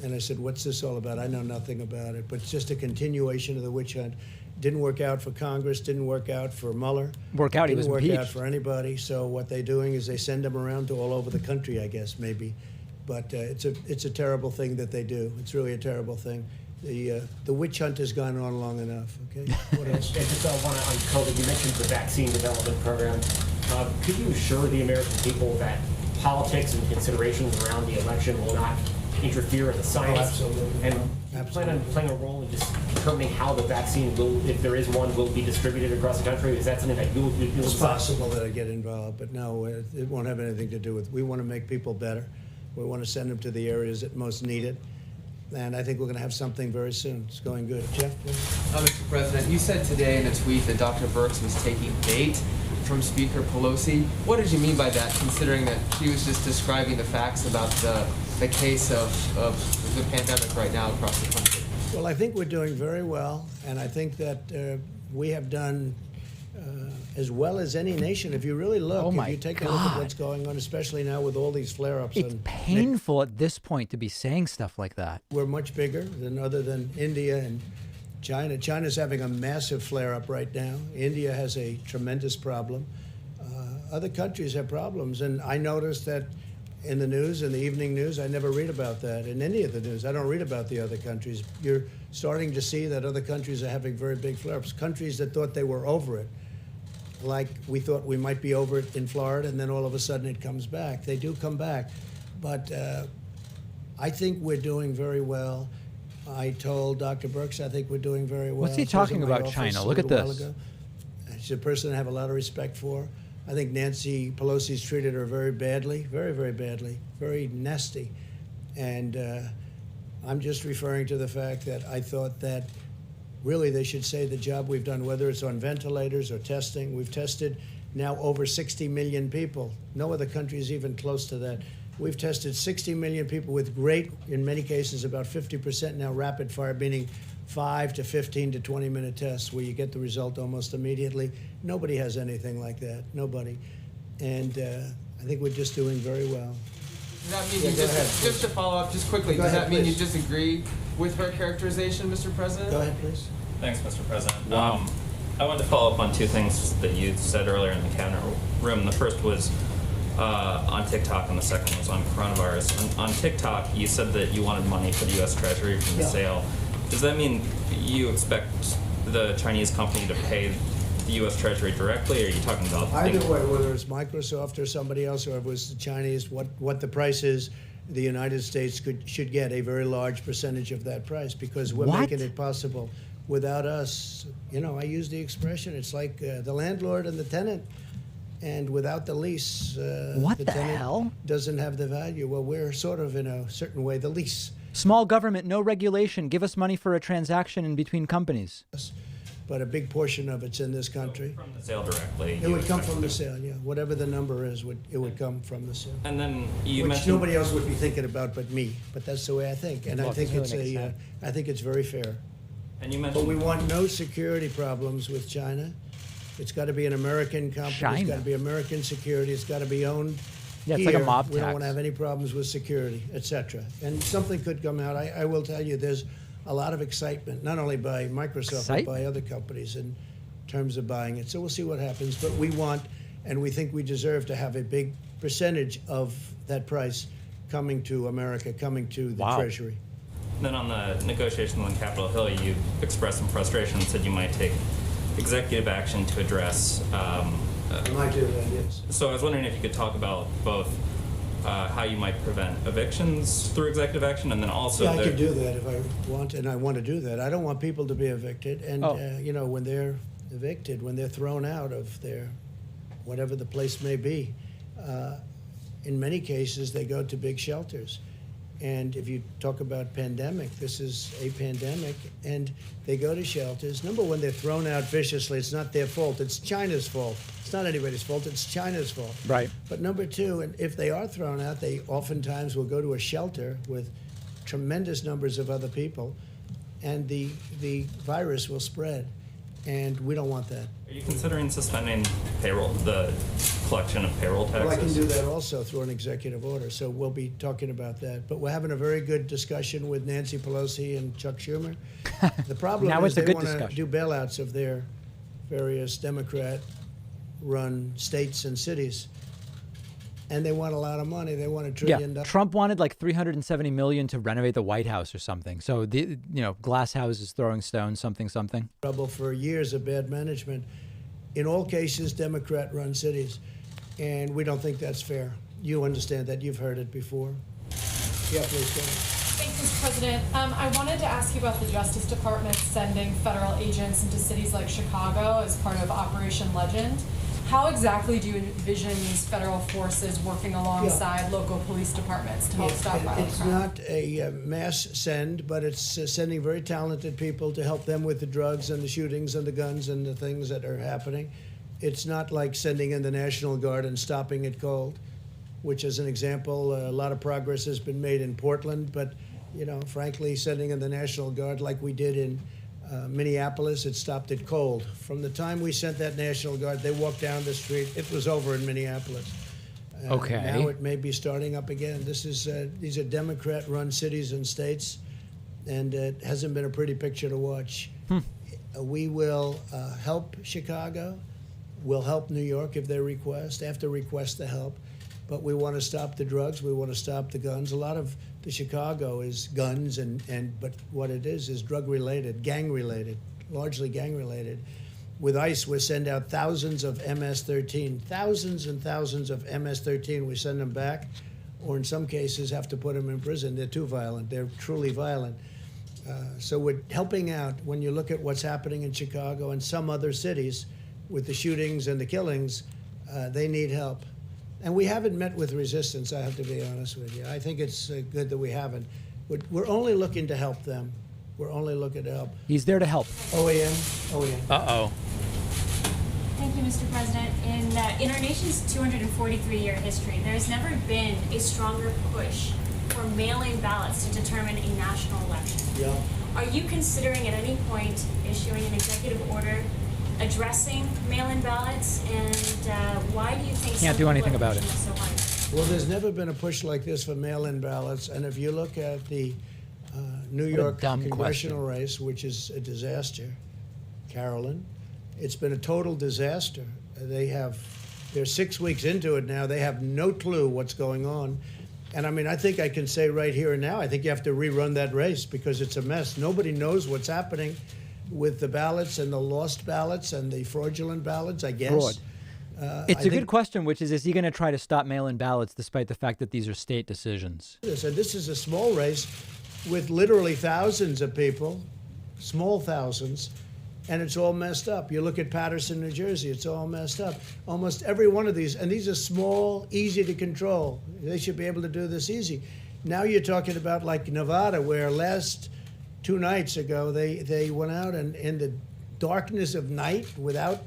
and I said, "What's this all about?" I know nothing about it, but it's just a continuation of the witch hunt. Didn't work out for Congress, didn't work out for Mueller. He was impeached. Didn't work out for anybody. So what they're doing is they send them around to all over the country, I guess, maybe. But it's a terrible thing that they do. It's really a terrible thing. The witch hunt has gone on long enough, okay? What else? And just one on COVID, you mentioned the vaccine development program. Could you assure the American people that politics and considerations around the election will not interfere in the science? Oh, absolutely. And plan on playing a role in just determining how the vaccine will, if there is one, will be distributed across the country? Is that something that you'll It's possible that I get involved, but no, it won't have anything to do with. We want to make people better. We want to send them to the areas that most need it. And I think we're going to have something very soon. It's going good. Jeff? Mr. President, you said today in a tweet that Dr. Birx was taking bait from Speaker Pelosi. What did you mean by that, considering that she was just describing the facts about the case of the pandemic right now across the country? Well, I think we're doing very well, and I think that we have done as well as any nation. If you really look, if you take a look at what's going on, especially now with all these flare-ups. It's painful at this point to be saying stuff like that. We're much bigger than India and China. China's having a massive flare-up right now. India has a tremendous problem. Other countries have problems, and I noticed that in the news, in the evening news, I never read about that in any of the news. I don't read about the other countries. You're starting to see that other countries are having very big flare-ups. Countries that thought they were over it, like we thought we might be over it in Florida, and then all of a sudden it comes back. They do come back. But I think we're doing very well. I told Dr. Birx I think we're doing very well. What's he talking about China? Look at this. She's a person I have a lot of respect for. I think Nancy Pelosi's treated her very badly, very, very badly, very nasty. And I'm just referring to the fact that I thought that really they should say the job we've done, whether it's on ventilators or testing. We've tested now over 60 million people. No other country is even close to that. We've tested 60 million people with great, in many cases, about 50% now rapid fire, meaning 5 to 15 to 20-minute tests where you get the result almost immediately. Nobody has anything like that, nobody. And I think we're just doing very well. Does that mean Yeah, you go ahead, just to follow up just quickly? Go Does ahead, that mean please. you disagree with her characterization, Mr. President? Go ahead, please. Thanks, Mr. President. Wow. I wanted to follow up on two things that you said earlier in the cabinet room. The first was on TikTok, and the second was on coronavirus. On TikTok, you said that you wanted money for the U.S. Treasury from the Yeah. sale. Does that mean you expect the Chinese company to pay the U.S. Treasury directly, or are you talking about... Either way, whether it's Microsoft or somebody else, or if it was the Chinese, what the price is, the United States should get a very large percentage of that price, because we're What? making it possible. Without us, I use the expression, it's like the landlord and the tenant, and without the lease, What the the tenant hell? doesn't have the value. Well, we're sort of, in a certain way, the lease. Small government, no regulation. Give us money for a transaction in between companies. But a big portion of it's in this country. From the sale directly. It you would come expect from the to- sale, yeah. Whatever the number is, it would come from the sale. And then you Which mentioned... nobody else would be thinking about but me. But that's the way I think, and Well, I think it it's really makes sense. I think it's very fair. And you But mentioned... we want no security problems with China. It's got to be an American company. It's China? got to be American security. It's got to be owned Yeah, it's here. like a mob We don't tax. want to have any problems with security, etc. And something could come out. I will tell you, there's a lot of excitement, not only by Microsoft, but by other companies in terms of buying it. So we'll see what happens. But we want, and we think we deserve to have a big percentage of that price coming to America, coming to the Wow. Treasury. Then on the negotiations on Capitol Hill, you expressed some frustration and said you might take executive action to address... I might do that, yes. So I was wondering if you could talk about both how you might prevent evictions through executive action, and then also... Yeah, I could do that if I want, and I want to do that. I don't want people to be evicted, and when they're evicted, when they're thrown out of their, whatever the place may be, in many cases they go to big shelters. And if you talk about pandemic, this is a pandemic, and they go to shelters. Number one, they're thrown out viciously. It's not their fault. It's China's fault. It's not anybody's fault. It's China's fault. Right. But number two, and if they are thrown out, they oftentimes will go to a shelter with tremendous numbers of other people, and the virus will spread. And we don't want that. Are you considering suspending payroll, the collection of payroll taxes? Well, I can do that also through an executive order, so we'll be talking about that. But we're having a very good discussion with Nancy Pelosi and Chuck Schumer. The problem Now is it's a they good want to discussion. do bailouts of their various Democrat-run states and cities. And they want a lot of money. They want $1 trillion. Trump wanted like 370 million to renovate the White House or something. So glass houses throwing stones, something. Trouble for years of bad management. In all cases, Democrat-run cities. And we don't think that's fair. You understand that. You've heard it before. Yeah, please go ahead. Thanks, Mr. President. I wanted to ask you about the Justice Department sending federal agents into cities like Chicago as part of Operation Legend. How exactly do you envision these federal forces working alongside local police departments to help stop violent It's crime? not a mass send, but it's sending very talented people to help them with the drugs and the shootings and the guns and the things that are happening. It's not like sending in the National Guard and stopping it cold, which is an example. A lot of progress has been made in Portland, but frankly, sending in the National Guard like we did in Minneapolis, it stopped it cold. From the time we sent that National Guard, they walked down the street. It was over in Minneapolis. Okay. Now it may be starting up again. These are Democrat-run cities and states, and it hasn't been a pretty picture to watch. We will help Chicago. We'll help New York if they request, after request the help. But we want to stop the drugs. We want to stop the guns. A lot of the Chicago is guns, but what it is drug-related, gang-related, largely gang-related. With ICE, we send out thousands of MS-13, thousands and thousands of MS-13. We send them back, or in some cases have to put them in prison. They're too violent. They're truly violent. So we're helping out. When you look at what's happening in Chicago and some other cities with the shootings and the killings, they need help. And we haven't met with resistance, I have to be honest with you. I think it's good that we haven't. We're only looking to help them. We're only looking to help. He's there to help. OEM. Uh-oh. Thank you, Mr. President. In our nation's 243-year history, there has never been a stronger push for mail-in ballots to determine a national election. Yeah. Are you considering at any point issuing an executive order addressing mail-in ballots, and why do you think Can't do anything about it. So hard? Well, there's never been a push like this for mail-in ballots. And if you look at the New York congressional race, which is a disaster, Carolyn, it's been a total disaster. They're 6 weeks into it now. They have no clue what's going on. And I mean, I think I can say right here and now, I think you have to rerun that race because it's a mess. Nobody knows what's happening with the ballots and the lost ballots and the fraudulent ballots, I guess. Fraud. It's a good question, which is he going to try to stop mail-in ballots despite the fact that these are state decisions? And this is a small race with literally thousands of people, small thousands, and it's all messed up. You look at Paterson, New Jersey, it's all messed up. Almost every one of these, and these are small, easy to control. They should be able to do this easy. Now you're talking about like Nevada, where last 2 nights ago, they went out and in the darkness of night without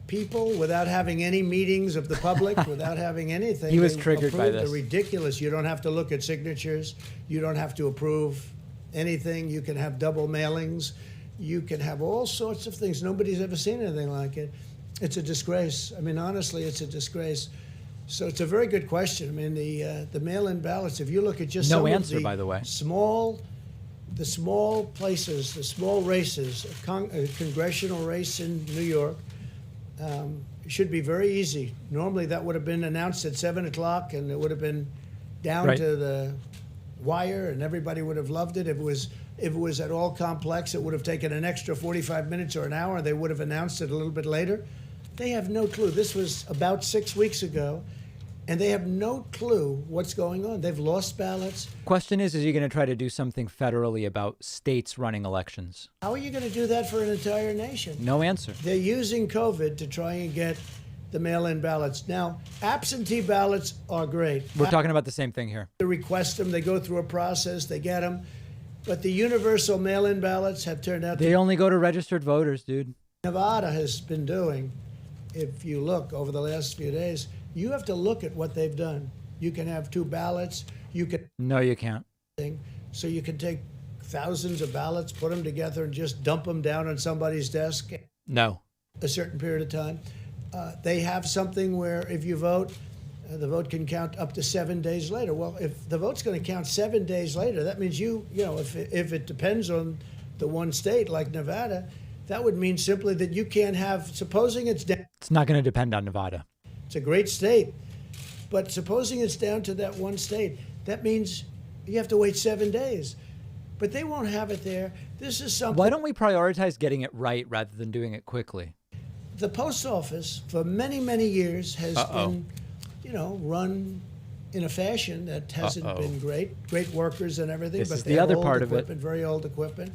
people, without having any meetings of the public, without having anything. He was triggered by this. The ridiculous. You don't have to look at signatures. You don't have to approve anything. You can have double mailings. You can have all sorts of things. Nobody's ever seen anything like it. It's a disgrace. I mean, honestly, it's a disgrace. So it's a very good question. I mean, the mail-in ballots, if you look at just some of the by the way. small places, the small races, a congressional race in New York, it should be very easy. Normally that would have been announced at 7 o'clock and it would have been down to the wire and everybody would have loved it. If it was at all complex, it would have taken an extra 45 minutes or an hour. They would have announced it a little bit later. They have no clue. This was about 6 weeks ago, and they have no clue what's going on. They've lost ballots. Question is you going to try to do something federally about states running elections? How are you going to do that for an entire nation? No answer. They're using COVID to try and get the mail-in ballots. Now, absentee ballots are great. We're talking about the same thing here. They request them. They go through a process. They get them. But the universal mail-in ballots have turned out They only go to registered voters, dude. Nevada has been doing, if you look over the last few days, you have to look at what they've done. You can have 2 ballots. You can. No, you can't. So you can take thousands of ballots, put them together, and just dump them down on somebody's desk. No. A certain period of time. They have something where if you vote, the vote can count up to 7 days later. Well, if the vote's going to count 7 days later, that means you know, if it depends on the one state like Nevada, that would mean simply that you can't have, supposing it's down. It's not going to depend on Nevada. It's a great state. But supposing it's down to that one state, that means you have to wait 7 days. But they won't have it there. This is something. Why don't we prioritize getting it right rather than doing it quickly? The post office for many, many years has been, you know, run in a fashion that hasn't been great. Great workers and everything. This but is they the have other old part of it. equipment, very old equipment.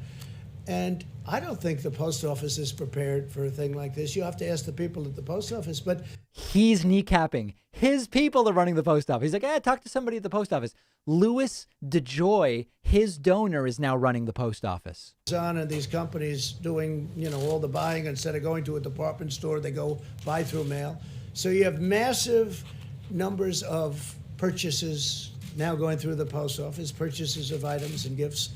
And I don't think the post office is prepared for a thing like this. You have to ask the people at the post office. But he's kneecapping. His people are running the post office. He's like, talk to somebody at the post office. Louis DeJoy, his donor, is now running the post office. Amazon and these companies doing, you know, all the buying. Instead of going to a department store, they go buy through mail. So you have massive numbers of purchases now going through the post office, purchases of items and gifts.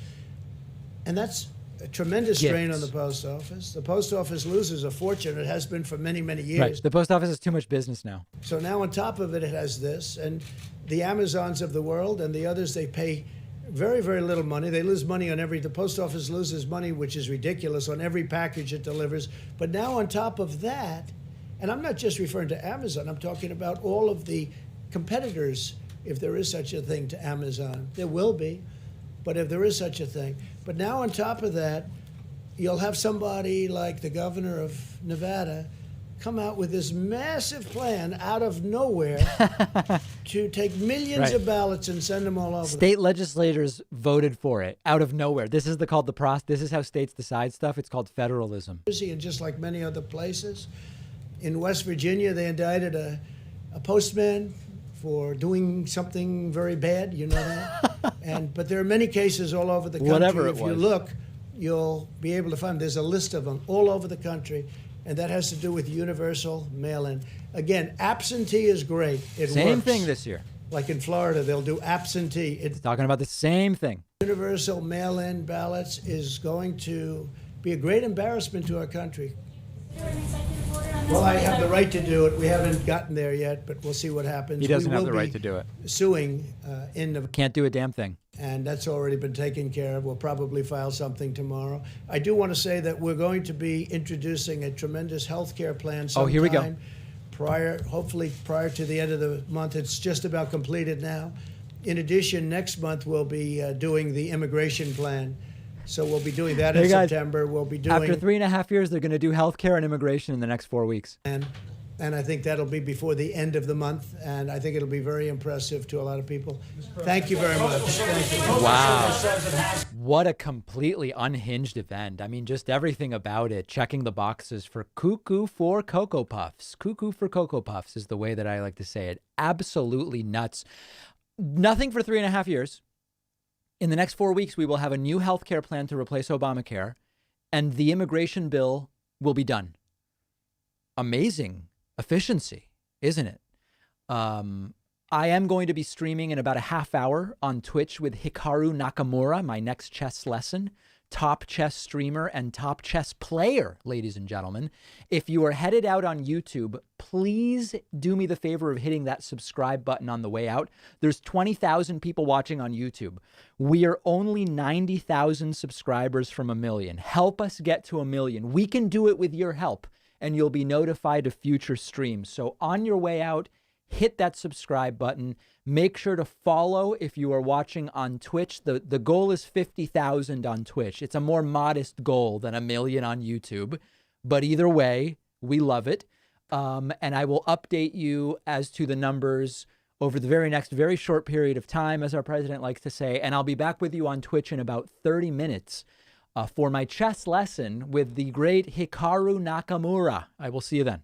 And that's a tremendous strain on the post office. The post office loses a fortune. It has been for many, many years. Right. The post office has too much business now. So now on top of it, it has this. And the Amazons of the world and the others, they pay very, very little money. They lose money on the post office loses money, which is ridiculous, on every package it delivers. But now on top of that, and I'm not just referring to Amazon, I'm talking about all of the competitors, if there is such a thing to Amazon. There will be, but if there is such a thing. But now on top of that, you'll have somebody like the governor of Nevada come out with this massive plan out of nowhere to take millions of ballots and send them all over. State legislators voted for it out of nowhere. This is called the process. This is how states decide stuff. It's called federalism. And just like many other places, in West Virginia, they indicted a postman for doing something very bad, you know that? But there are many cases all over the country. Whatever it was. If you look, you'll be able to find, there's a list of them all over the country, and that has to do with universal mail-in. Again, absentee is great. It Same works. thing this year. Like in Florida, they'll do absentee. It's talking about the same thing. Universal mail-in ballots is going to be a great embarrassment to our country. Is there an executive order on on this? Well, I one? have the right to do it. We haven't gotten there yet, but we'll see what happens. He doesn't We have will the right be to do it. Suing in the Can't do a damn thing. and that's already been taken care of. We'll probably file something tomorrow. I do want to say that we're going to be introducing a tremendous health care plan sometime. Oh, here we go. Hopefully prior to the end of the month. It's just about completed now. In addition, next month we'll be doing the immigration plan. So we'll be doing that in Hey, guys, September. We'll be doing After 3.5 years, they're going to do healthcare and immigration in the next 4 weeks. and I think that'll be before the end of the month, and I think it'll be very impressive to a lot of people. Thank you very much. Thank you. Wow. What a completely unhinged event. I mean, just everything about it, checking the boxes for cuckoo for Cocoa Puffs. Cuckoo for Cocoa Puffs is the way that I like to say it. Absolutely nuts. Nothing for 3.5 years. In the next 4 weeks, we will have a new health care plan to replace Obamacare, and the immigration bill will be done. Amazing efficiency, isn't it? I am going to be streaming in about a half hour on Twitch with Hikaru Nakamura, my next chess lesson, top chess streamer and top chess player, ladies and gentlemen. If you are headed out on YouTube, please do me the favor of hitting that subscribe button on the way out. There's 20,000 people watching on YouTube. We are only 90,000 subscribers from 1 million. Help us get to 1 million. We can do it with your help, and you'll be notified of future streams. So on your way out, hit that subscribe button. Make sure to follow if you are watching on Twitch. The goal is 50,000 on Twitch. It's a more modest goal than 1 million on YouTube. But either way, we love it. And I will update you as to the numbers over the very short period of time, as our president likes to say. And I'll be back with you on Twitch in about 30 minutes for my chess lesson with the great Hikaru Nakamura. I will see you then.